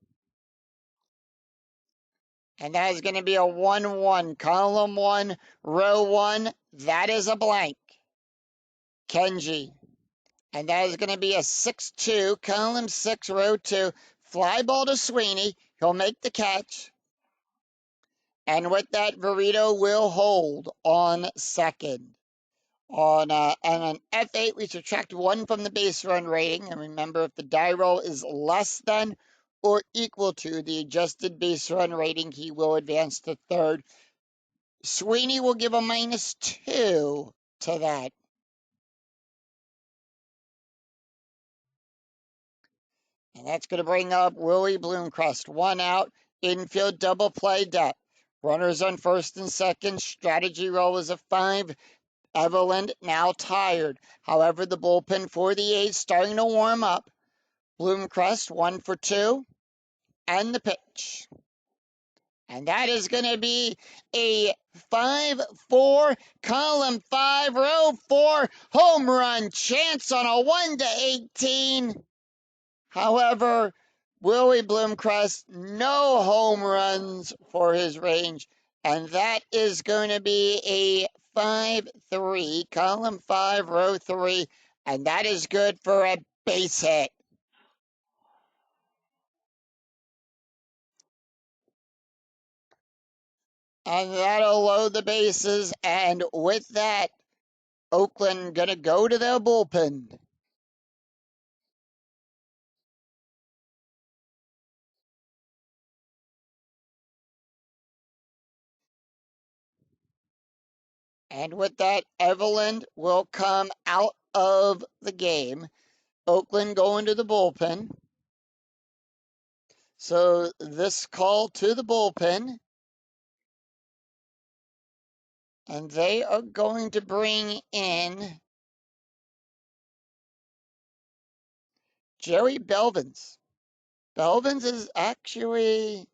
And that is going to be a 1-1, column 1, row 1. That is a blank. Kenji. And that is going to be a 6-2, column 6, row 2. Fly ball to Sweeney. He'll make the catch. And with that, Verito will hold on second. On an F8, we subtract 1 from the base run rating. And remember, if the die roll is less than or equal to the adjusted base run rating, he will advance to third. Sweeney will give a -2 to that. And that's going to bring up Willie Bloomcrest. 1 out, infield double play depth. Runners on first and second. Strategy roll is a 5. Evelyn now tired. However, the bullpen for the A's starting to warm up. Bloomcrest 1-for-2, and the pitch. And that is going to be a 5-4, column 5, row 4 home run chance on a 1-18. However, Willie Bloomcrest, no home runs for his range, and that is going to be a 5-3, column 5, row 3, and that is good for a base hit. And that'll load the bases, and with that, Oakland gonna go to their bullpen. And with that, Evelyn will come out of the game. Oakland going to the bullpen. So this call to the bullpen, and they are going to bring in Jerry Belvins. Belvins is actually,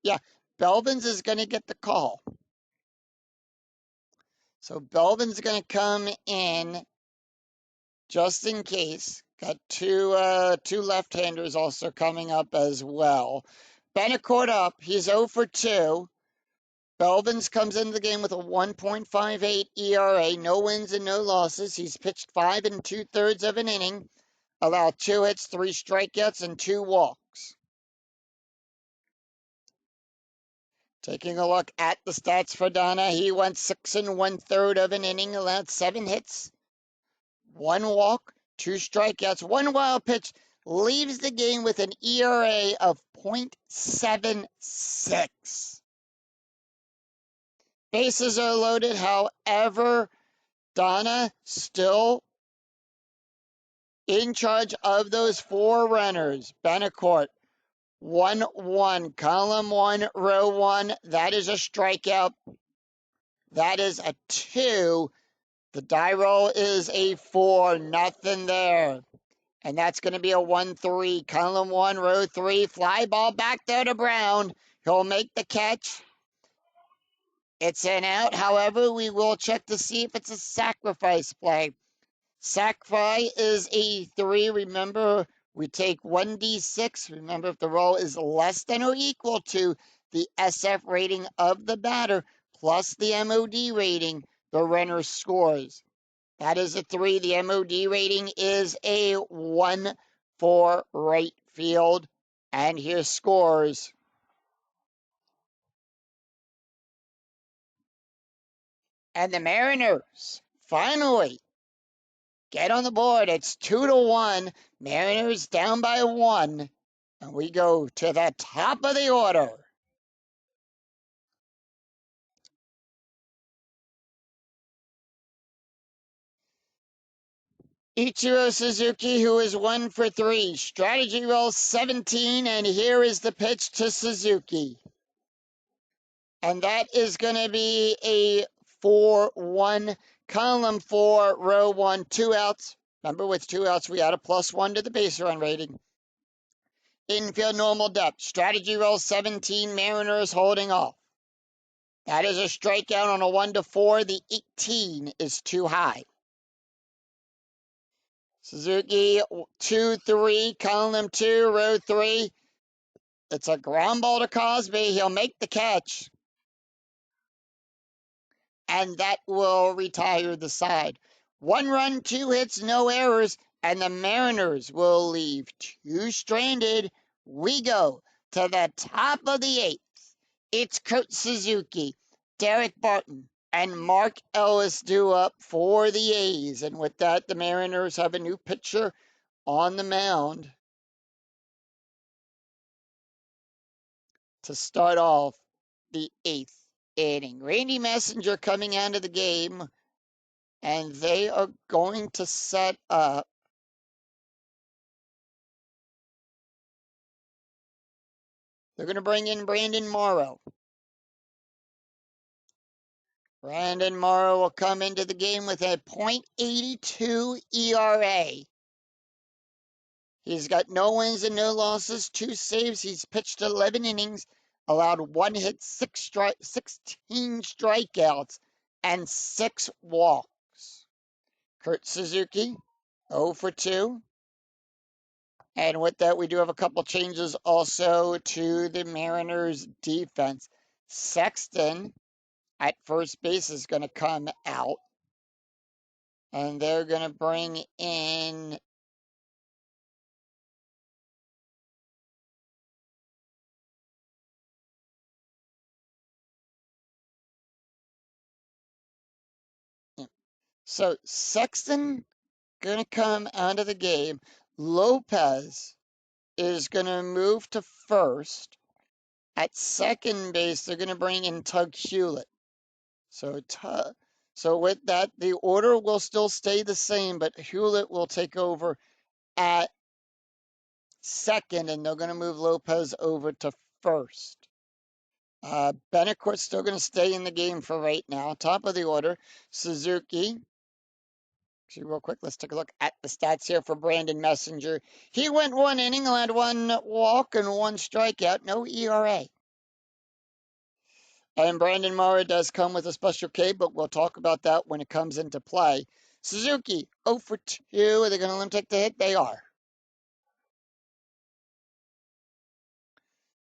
yeah, Belvins is going to get the call. So Belvin's going to come in just in case. Got two left-handers also coming up as well. Benacourt up. He's 0-for-2. Belvins comes into the game with a 1.58 ERA, no wins and no losses. He's pitched 5 2/3 of an inning, allowed 2 hits, 3 strikeouts, and 2 walks. Taking a look at the stats for Donna, he went 6 1/3 of an inning, allowed 7 hits, 1 walk, 2 strikeouts, 1 wild pitch, leaves the game with an ERA of .76. Bases are loaded, however, Donna still in charge of those 4 runners. Benacourt, 1-1, column 1, row 1. That is a strikeout. That is a 2. The die roll is a 4, nothing there. And that's going to be a 1-3, column 1, row 3. Fly ball back there to Brown. He'll make the catch. It's an out. However, we will check to see if it's a sacrifice play. Sacrifice is a 3. Remember, we take 1d6. Remember, if the roll is less than or equal to the SF rating of the batter plus the MOD rating, the runner scores. That is a 3. The MOD rating is a 1 for right field. And here scores. And the Mariners finally get on the board. It's 2-1. Mariners down by 1. And we go to the top of the order. Ichiro Suzuki, who is 1-for-3. Strategy roll 17, and here is the pitch to Suzuki. And that is going to be a 4-1, column 4, row 1, 2 outs. Remember, with 2 outs, we add a +1 to the base run rating. Infield normal depth. Strategy roll 17, Mariners holding off. That is a strikeout on a 1-4. The 18 is too high. Suzuki 2-3, column 2, row 3. It's a ground ball to Cosby. He'll make the catch. And that will retire the side. 1 run, 2 hits, no errors, and the Mariners will leave 2 stranded. We go to the top of the 8th. It's Kurt Suzuki, Derek Barton, and Mark Ellis due up for the A's. And with that, the Mariners have a new pitcher on the mound to start off the 8th inning. Randy Messenger coming out of the game, and they are going to set up they're going to bring in Brandon Morrow. Brandon Morrow will come into the game with a .82 ERA. He's got no wins and no losses, 2 saves. He's pitched 11 innings, allowed 1 hit, 16 strikeouts, and 6 walks. Kurt Suzuki, 0 for 2. And with that, we do have a couple changes also to the Mariners' defense. Sexton at first base is going to come out, and they're going to bring in so Sexton going to come out of the game. Lopez is going to move to first. At second base, they're going to bring in Tug Hewlett. So with that, the order will still stay the same, but Hewlett will take over at second, and they're going to move Lopez over to first. Benecourt's still going to stay in the game for right now. Top of the order, Suzuki. Actually, real quick, let's take a look at the stats here for Brandon Messenger. He went 1 inning, allowed 1 walk and 1 strikeout, no ERA. And Brandon Morrow does come with a special K, but we'll talk about that when it comes into play. Suzuki, 0 for 2. Are they going to let him take the hit? They are.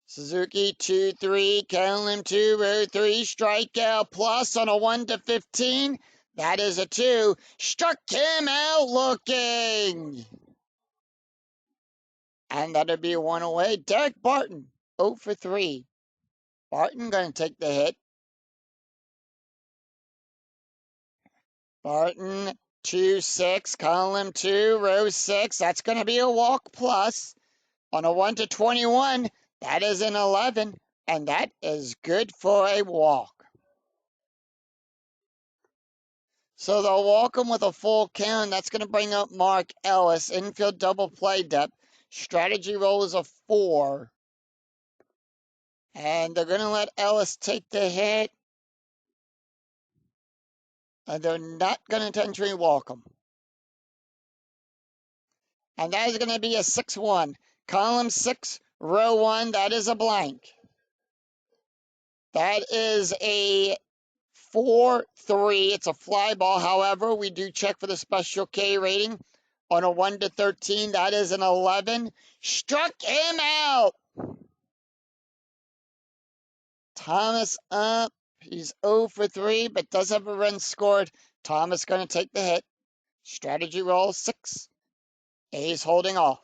Suzuki, 2-3, count him 2-3, strikeout plus on a 1 to 15. That is a 2. Struck him out looking. And that'll be 1 away. Derek Barton, 0 for 3. Barton going to take the hit. Barton, 2-6, column 2, row 6. That's going to be a walk plus. On a 1 to 21, that is an 11. And that is good for a walk. So they'll walk him with a full count. That's going to bring up Mark Ellis. Infield double play depth. Strategy roll is a 4. And they're going to let Ellis take the hit. And they're not going to intentionally walk him. And that is going to be a 6-1. Column 6, row 1, that is a blank. That is a 4-3. It's a fly ball. However, we do check for the special K rating. On a 1 to 13, that is an 11. Struck him out. Thomas up. He's 0 for 3, but does have a run scored. Thomas going to take the hit. Strategy roll 6. A's holding off.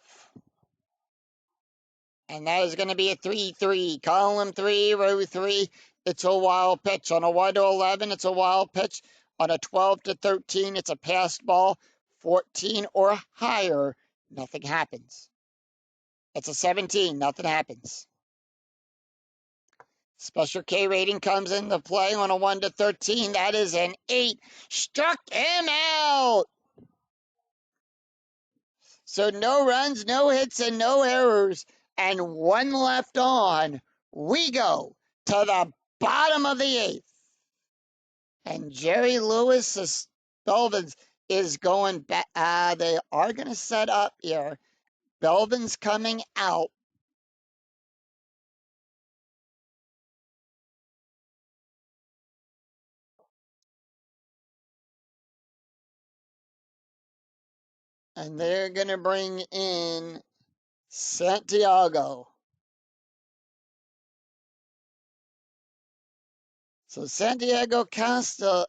And that is going to be a 3-3. Column 3, row 3. It's a wild pitch. On a 1 to 11, it's a wild pitch. On a 12 to 13, it's a passed ball. 14 or higher, nothing happens. It's a 17, nothing happens. Special K rating comes into play on a 1 to 13. That is an 8. Struck him out. So no runs, no hits, and no errors. And 1 left on. We go to the bottom of the 8th. And Jerry Lewis Belvins is going back. They are going to set up here. Belvin's coming out. And they're going to bring in Santiago. So Santiago Casella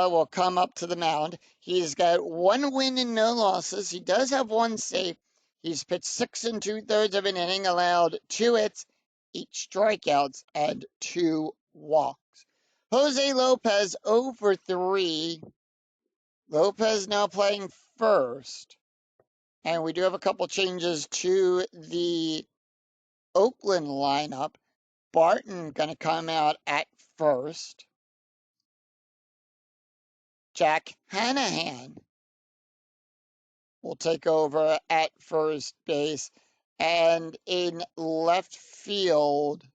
will come up to the mound. He's got 1 win and no losses. He does have 1 save. He's pitched 6 2/3 of an inning, allowed 2 hits, 8 strikeouts, and 2 walks. Jose Lopez 0 for 3. Lopez now playing first. And we do have a couple changes to the Oakland lineup. Barton going to come out at first. Jack Hanahan will take over at first base. And in left field,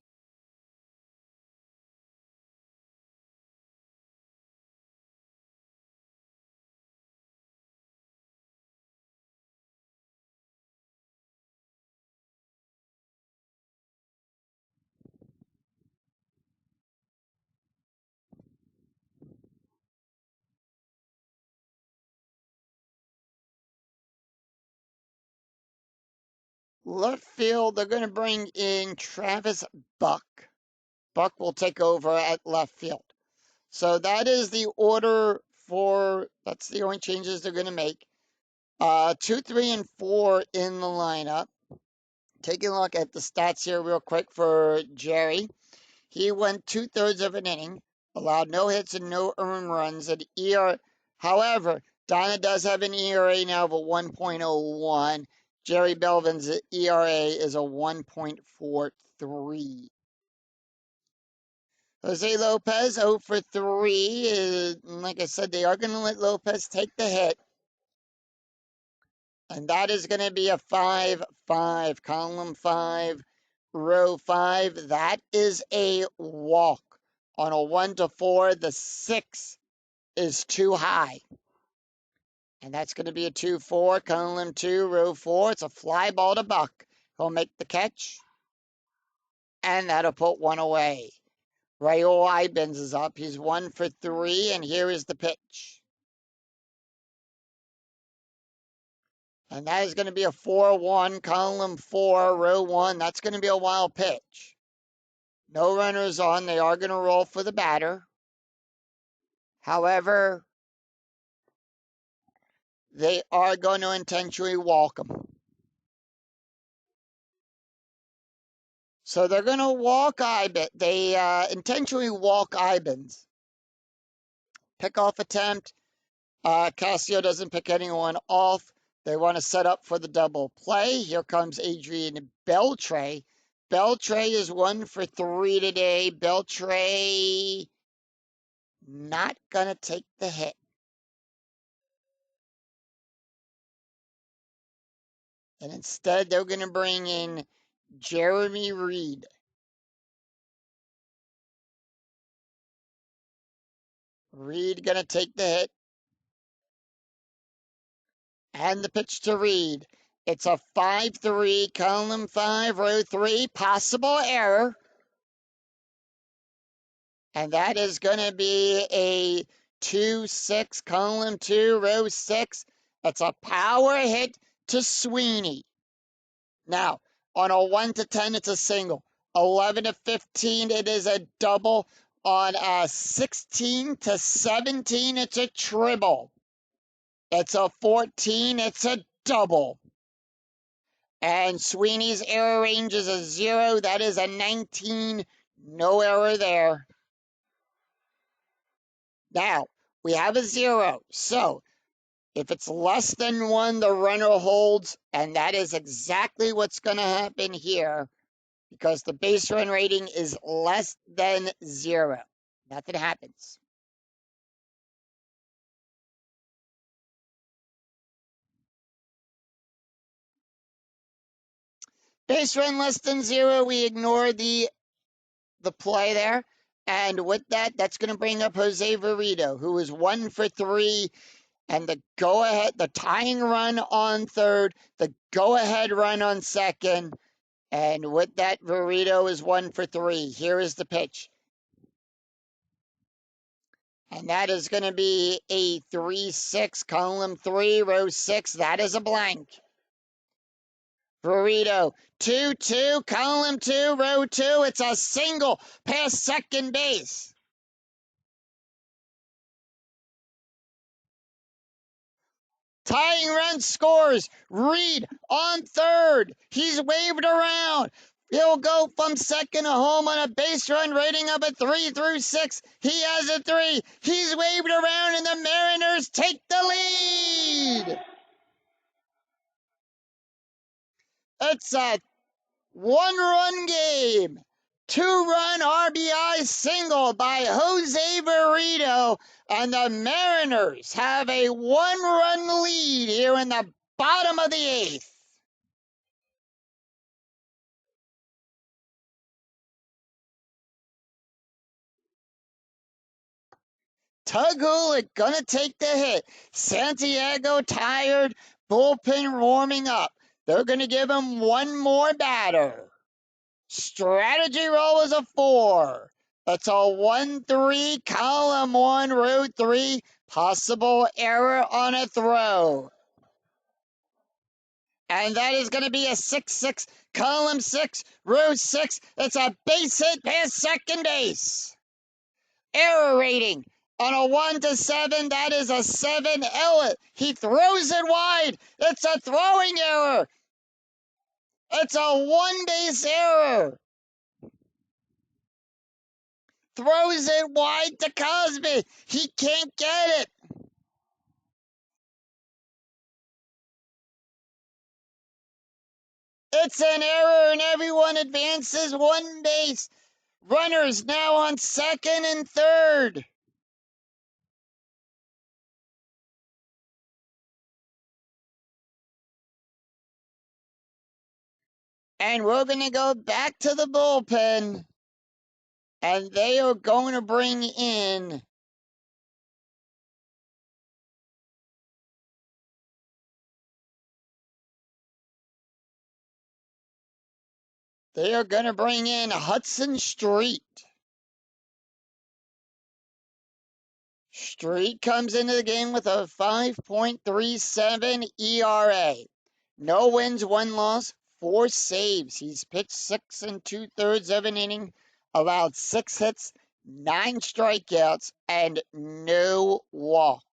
Left field, they're going to bring in Travis Buck. Buck will take over at left field. So that is the order that's the only changes they're going to make. 2, 3, and 4 in the lineup. Taking a look at the stats here real quick for Jerry. He went 2/3 of an inning, allowed no hits and no earned runs. However, Donna does have an ERA now of a 1.01. Jerry Belvin's ERA is a 1.43. Jose Lopez 0 for 3. Like I said, they are going to let Lopez take the hit. And that is going to be a 5-5, column 5, row 5. That is a walk. On a 1 to 4, the 6 is too high. And that's going to be a 2-4, column 2, row 4. It's a fly ball to Buck. He'll make the catch. And that'll put one away. Raul Ibens is up. He's 1 for 3, and here is the pitch. And that is going to be a 4-1, column 4, row 1. That's going to be a wild pitch. No runners on. They are going to roll for the batter. However, they are going to intentionally walk him. So they're going to walk Ibens. They intentionally walk Ibens. Pickoff attempt. Casio doesn't pick anyone off. They want to set up for the double play. Here comes Adrian Beltre. Beltre is 1 for 3 today. Beltre not going to take the hit. And instead, they're going to bring in Jeremy Reed. Reed going to take the hit. And the pitch to Reed. It's a 5-3, column 5, row 3, possible error. And that is going to be a 2-6, column 2, row 6. That's a power hit to Sweeney. Now, on a 1 to 10, it's a single. 11 to 15, it is a double. On a 16 to 17, it's a triple. It's a 14, it's a double. And Sweeney's error range is a 0. That is a 19. No error there. Now, we have a 0. So, if it's less than 1, the runner holds. And that is exactly what's going to happen here. Because the base run rating is less than 0. Nothing happens. Base run less than 0, we ignore the play there. And with that, that's going to bring up Jose Verito, who is 1 for 3. And the go-ahead, the tying run on third, the go-ahead run on second. And with that, Verito is 1 for 3. Here is the pitch. And that is going to be a 3-6, column 3, row 6. That is a blank. Burrito, 2-2, column 2, row 2. It's a single past second base. Tying run scores. Reed on third. He's waved around. He'll go from second to home on a base run rating of a 3 through 6. He has a 3. He's waved around, and the Mariners take the lead. It's a 1-run game. 2-run RBI single by Jose Verito, and the Mariners have a 1-run lead here in the bottom of the 8th. Tug Hulick gonna take the hit. Santiago tired, bullpen warming up. They're gonna give him one more batter. Strategy roll is a 4. That's a 1-3, column 1, row 3. Possible error on a throw. And that is going to be a 6-6, column 6, row 6. It's a base hit past second base. Error rating on a 1 to 7, that is a 7. Elliott, he throws it wide. It's a throwing error. It's a one base error. Throws it wide to Cosby. He can't get it. It's an error, and everyone advances one base. Runners now on second and third. And we're going to go back to the bullpen. And they are going to bring in Hudson Street. Street comes into the game with a 5.37 ERA. No wins, one loss, 4 saves. He's pitched 6 2/3 of an inning, allowed 6 hits, 9 strikeouts, and no walks.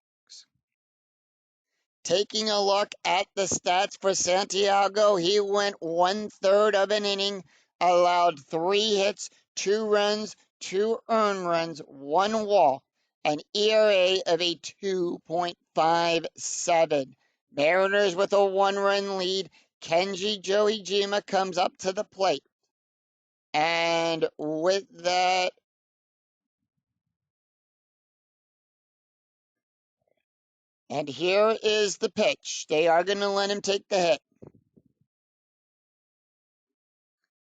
Taking a look at the stats for Santiago, he went 1/3 of an inning, allowed 3 hits, 2 runs, 2 earned runs, 1 walk, an ERA of a 2.57. Mariners with a 1-run lead. Kenji Joijima comes up to the plate. And with that, and here is the pitch. They are going to let him take the hit.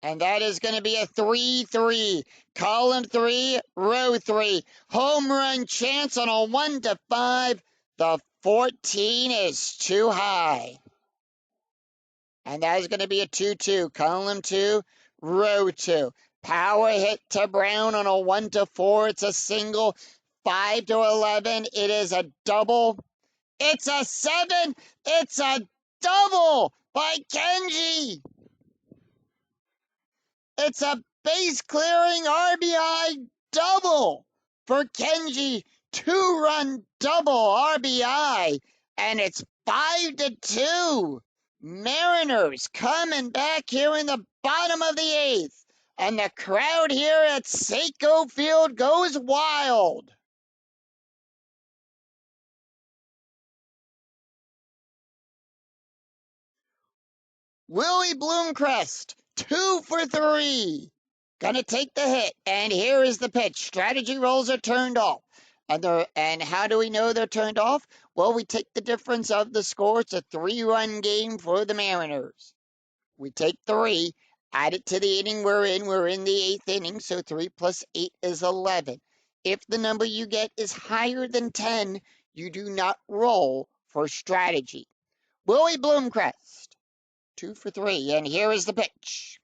And that is going to be a 3-3. Column 3, row 3. Home run chance on a 1 to 5. The 14 is too high. And that is going to be a 2-2. Column 2, row 2. Power hit to Brown on a 1 to 4. It's a single. 5 to 11. It is a double. It's a 7. It's a double by Kenji. It's a base-clearing RBI double for Kenji. 2-run double RBI, and it's 5-2. Mariners coming back here in the bottom of the 8th, and the crowd here at Seiko Field goes wild. Willie Bloomcrest, 2 for 3. Gonna take the hit, and here is the pitch. Strategy rolls are turned off. And how do we know they're turned off? Well, we take the difference of the score. It's a 3-run game for the Mariners. We take 3, add it to the inning we're in. We're in the 8th inning, so 3 plus 8 is 11. If the number you get is higher than 10, you do not roll for strategy. Willie Bloomcrest, 2 for 3, and here is the pitch.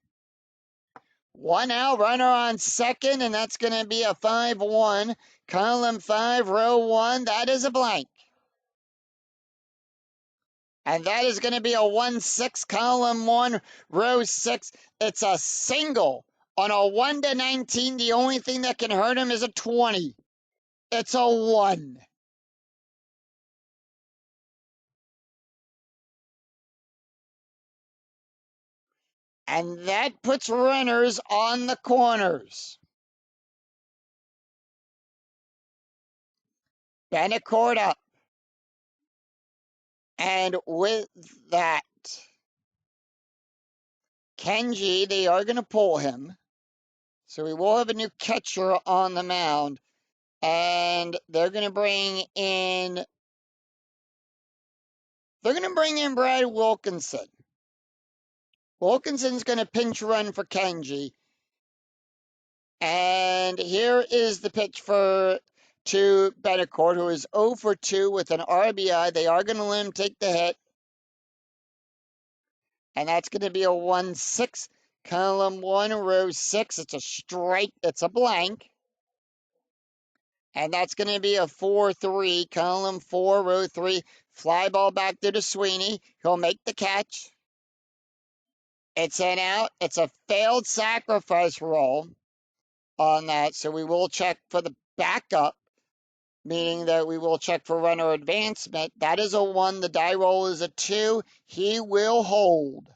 1 out, runner on second, and that's going to be a 5-1. Column 5, row 1, that is a blank. And that is going to be a 1-6, column 1, row 6. It's a single. On a 1 to 19, the only thing that can hurt him is a 20. It's a 1. And that puts runners on the corners. Benecourt up. And with that, Kenji, they are going to pull him. So we will have a new catcher on the mound. And they're going to bring in Brad Wilkinson. Wilkinson's going to pinch run for Kenji. And here is the pitch to Benecourt, who is 0 for 2 with an RBI. They are going to let him take the hit. And that's going to be a 1-6, column 1, row 6. It's a strike. It's a blank. And that's going to be a 4-3, column 4, row 3. Fly ball back to Sweeney. He'll make the catch. It's an out. It's a failed sacrifice roll on that. So we will check for the backup, meaning that we will check for runner advancement. That is a 1. The die roll is a 2. He will hold.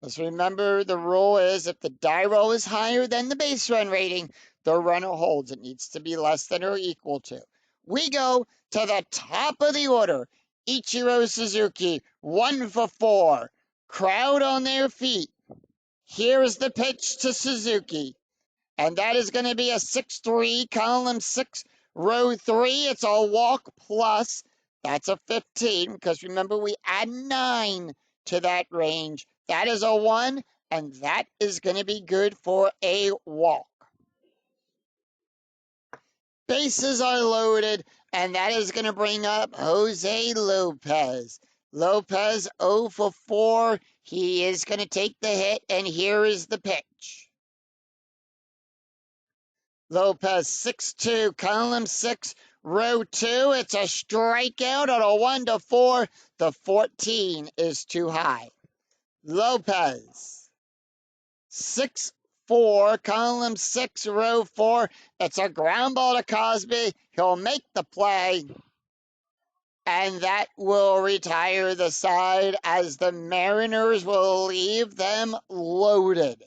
Let's remember the rule is if the die roll is higher than the base run rating, the runner holds. It needs to be less than or equal to. We go to the top of the order. Ichiro Suzuki, 1 for 4. Crowd on their feet. Here's the pitch to Suzuki. And that is going to be a 6-3, column 6, row 3. It's a walk plus. That's a 15, because remember we add 9 to that range. That is a 1, and that is going to be good for a walk. Bases are loaded, and that is going to bring up Jose Lopez. Lopez 0 for 4. He is going to take the hit, and here is the pitch. Lopez 6-2, column 6, row 2. It's a strikeout on a 1 to 4. The 14 is too high. Lopez 6-4, column 6, row 4. It's a ground ball to Cosby. He'll make the play. And that will retire the side as the Mariners will leave them loaded.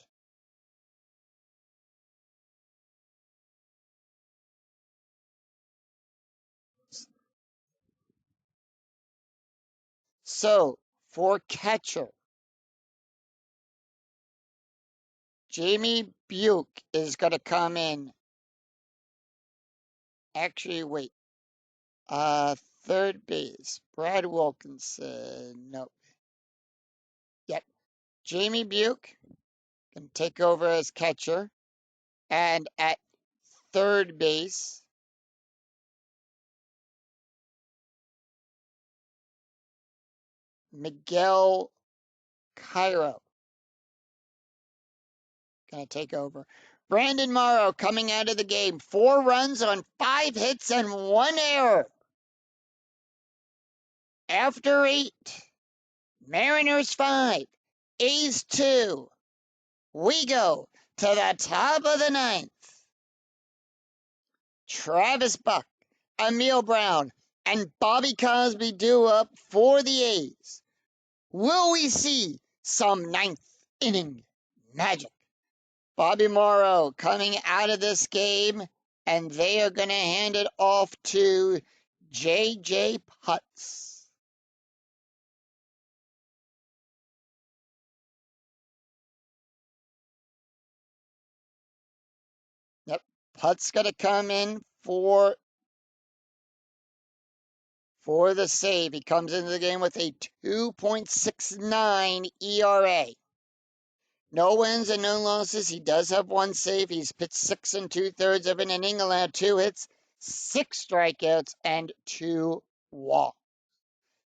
So, for catcher, Jamie Buick is going to come in. Actually, wait. Third base, Brad Wilkinson. Nope. Yep. Jamie Buick can take over as catcher. And at third base, Miguel Cairo going to take over. Brandon Morrow coming out of the game. 4 runs on 5 hits and 1 error. After 8, Mariners 5, A's 2. We go to the top of the 9th. Travis Buck, Emil Brown, and Bobby Cosby due up for the A's. Will we see some 9th inning magic? Bobby Morrow coming out of this game, and they are going to hand it off to J.J. Putz. Yep, Putz going to come in for the save. He comes into the game with a 2.69 ERA. No wins and no losses. He does have 1 save. He's pitched 6 2/3 of an inning, allowed 2 hits, 6 strikeouts, and 2 walks.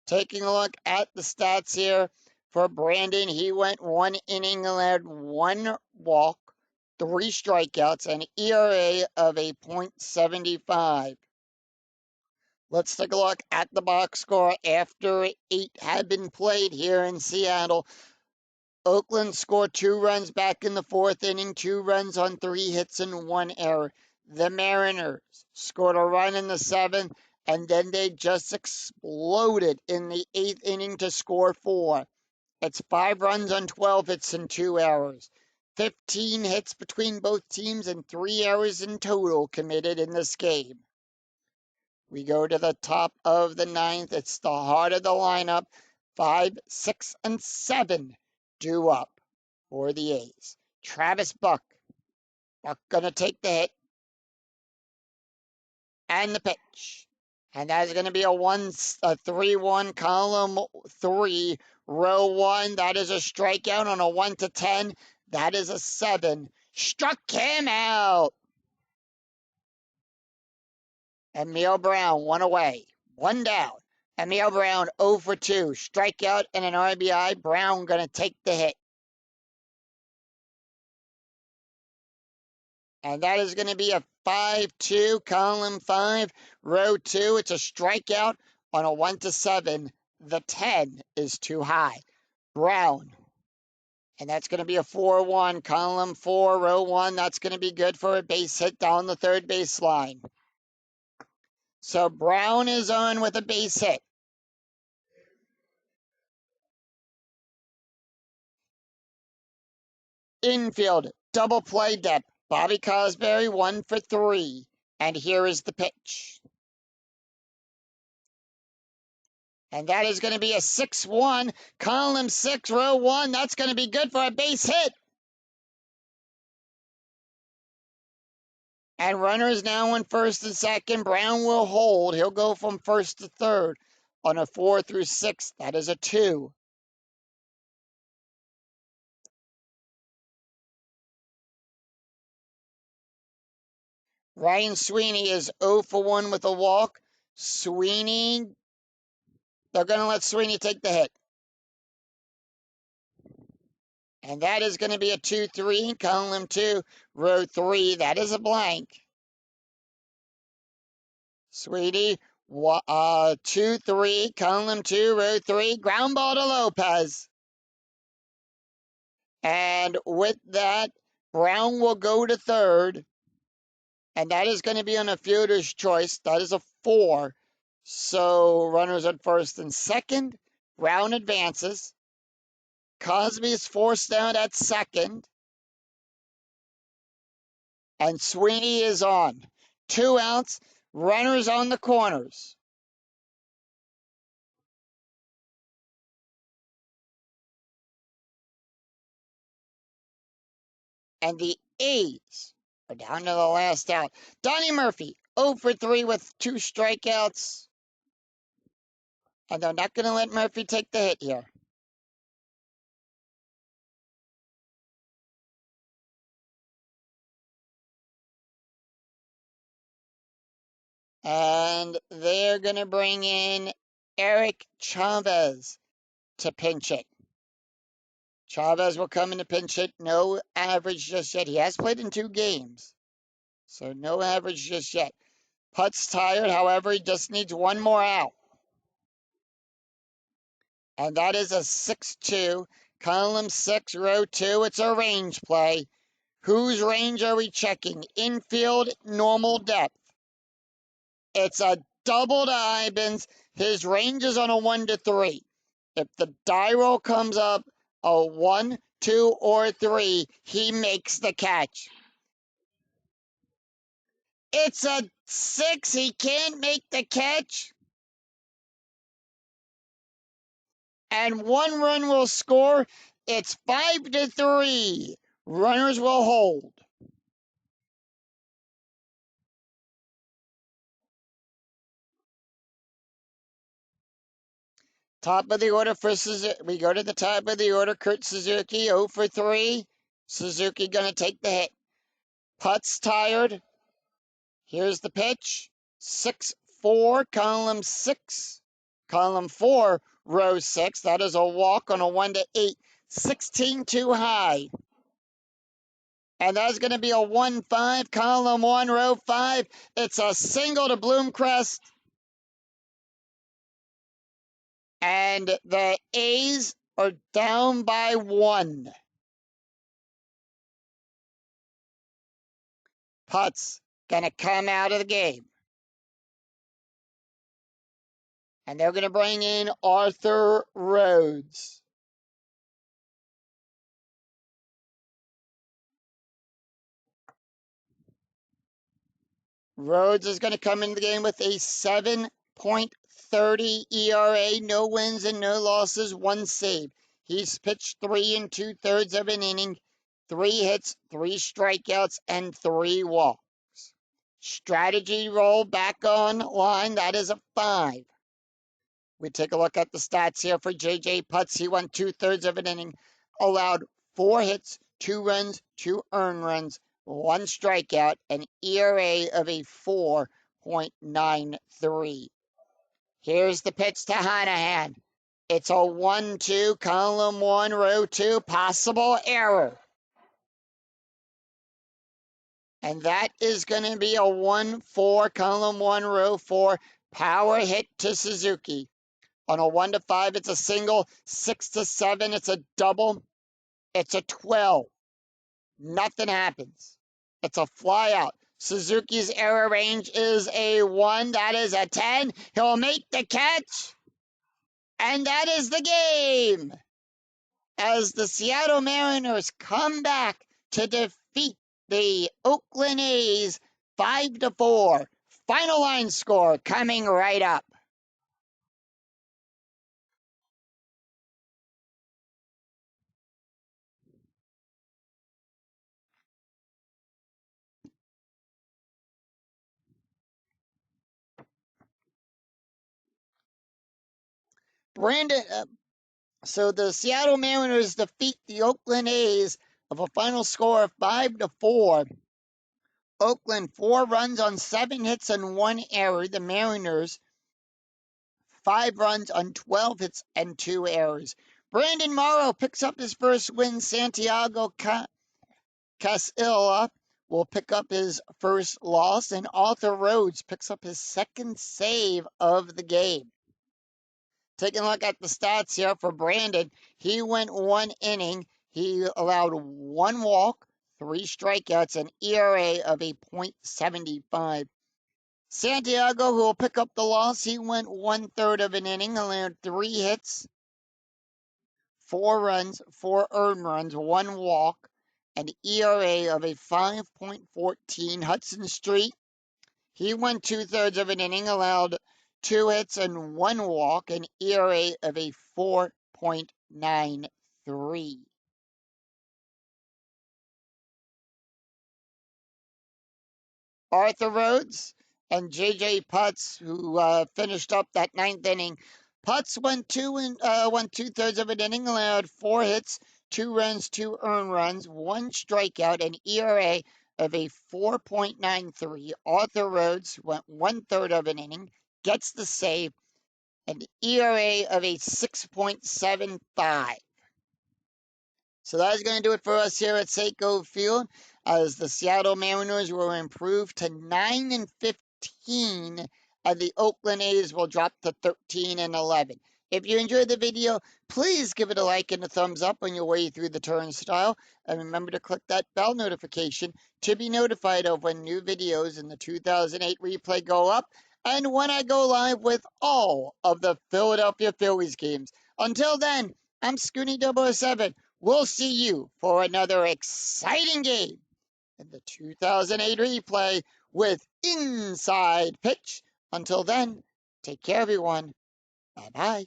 Taking a look at the stats here for Brandon, he went 1 inning, allowed 1 walk, 3 strikeouts, and ERA of a .75. Let's take a look at the box score after 8 had been played here in Seattle. Oakland scored 2 runs back in the 4th inning, 2 runs on 3 hits and 1 error. The Mariners scored a run in the 7th, and then they just exploded in the 8th inning to score 4. It's 5 runs on 12 hits and 2 errors. 15 hits between both teams and 3 errors in total committed in this game. We go to the top of the 9th. It's the heart of the lineup. 5, 6, and 7 due up for the A's. Travis Buck. Buck gonna take the hit and the pitch. And that is going to be a 3-1, column 3, row 1. That is a strikeout on a 1 to 10. That is a 7. Struck him out. Emil Brown, 1 away, 1 down. Emil Brown 0 for 2. Strikeout and an RBI. Brown going to take the hit. And that is going to be a 5-2, column 5, row 2. It's a strikeout on a 1 to 7. the 10 is too high. Brown. And that's going to be a 4-1, column 4, row 1. That's going to be good for a base hit down the third baseline. So Brown is on with a base hit. Infield, double play depth. Bobby Cosberry, 1 for 3. And here is the pitch. And that is going to be a 6-1, column 6, row 1. That's going to be good for a base hit. And runners now in first and second. Brown will hold. He'll go from first to third on a 4 through 6. That is a 2. Ryan Sweeney is 0 for 1 with a walk. Sweeney, they're going to let Sweeney take the hit. And that is going to be a 2-3, column 2, row 3. That is a blank. Sweeney, 2-3, column 2, row 3. Ground ball to Lopez. And with that, Brown will go to third. And that is going to be on a fielder's choice. That is a 4. So runners at first and second. Brown advances. Cosby is forced down at second. And Sweeney is on. 2 outs. Runners on the corners. And the A's are down to the last out. Donnie Murphy, 0 for 3 with 2 strikeouts. And they're not going to let Murphy take the hit here. And they're going to bring in Eric Chavez to pinch it. Chavez will come in to pinch it. No average just yet. He has played in 2 games. So no average just yet. Putt's tired. However, he just needs 1 more out. And that is a 6-2. Column 6, row 2. It's a range play. Whose range are we checking? Infield, normal depth. It's a double to Ibens. His range is on a 1 to 3. If the die roll comes up a 1, 2, or 3, he makes the catch. It's a 6. He can't make the catch. And 1 run will score. It's 5 to 3. Runners will hold. Top of the order for Suzuki. We go to the top of the order. Kurt Suzuki, 0 for 3. Suzuki going to take the hit. Putt's tired. Here's the pitch. 6-4, column 6. Column 4, row 6. That is a walk on a 1 to 8. 16 too high. And that's going to be a 1-5, column 1, row 5. It's a single to Bloomcrest. And the A's are down by 1. Putt's going to come out of the game. And they're going to bring in Arthur Rhodes. Rhodes is going to come into the game with a 7.30 ERA, no wins and no losses, 1 save. He's pitched 3 2/3 of an inning, 3 hits, 3 strikeouts, and 3 walks. Strategy roll back on line, that is a 5. We take a look at the stats here for J.J. Putz. He won 2/3 of an inning, allowed 4 hits, 2 runs, 2 earned runs, 1 strikeout, an ERA of a 4.93. Here's the pitch to Hanahan. It's a 1-2, column 1, row 2, possible error. And that is going to be a 1-4, column 1, row 4, power hit to Suzuki. On a 1 to 5, it's a single. 6 to 7, it's a double. It's a 12. Nothing happens. It's a fly out. Suzuki's error range is a 1. That is a 10. He'll make the catch. And that is the game. As the Seattle Mariners come back to defeat the Oakland A's 5 to 4. Final line score coming right up. Brandon, so the Seattle Mariners defeat the Oakland A's of a final score of 5 to 4. Oakland 4 runs on 7 hits and 1 error. The Mariners 5 runs on 12 hits and 2 errors. Brandon Morrow picks up his first win. Santiago Casilla will pick up his first loss, and Arthur Rhodes picks up his second save of the game. Taking a look at the stats here for Brandon, he went 1 inning. He allowed 1 walk, 3 strikeouts, an ERA of a .75. Santiago, who will pick up the loss, he went 1/3 of an inning, allowed 3 hits, 4 runs, 4 earned runs, 1 walk, an ERA of a 5.14. Hudson Street, he went 2/3 of an inning, allowed 2 hits and 1 walk, an ERA of a 4.93. Arthur Rhodes and J.J. Putz, who finished up that 9th inning. Putz went 2/3 of an inning, allowed 4 hits, 2 runs, 2 earned runs, 1 strikeout, an ERA of a 4.93. Arthur Rhodes went 1/3 of an inning, gets the save, an ERA of a 6.75. So that is going to do it for us here at Seiko Field, as the Seattle Mariners will improve to 9-15, and the Oakland A's will drop to 13-11. If you enjoyed the video, please give it a like and a thumbs up on your way through the turnstile, and remember to click that bell notification to be notified of when new videos in the 2008 replay go up, and when I go live with all of the Philadelphia Phillies games. Until then, I'm Scooney007. We'll see you for another exciting game in the 2008 replay with Inside Pitch. Until then, take care, everyone. Bye-bye.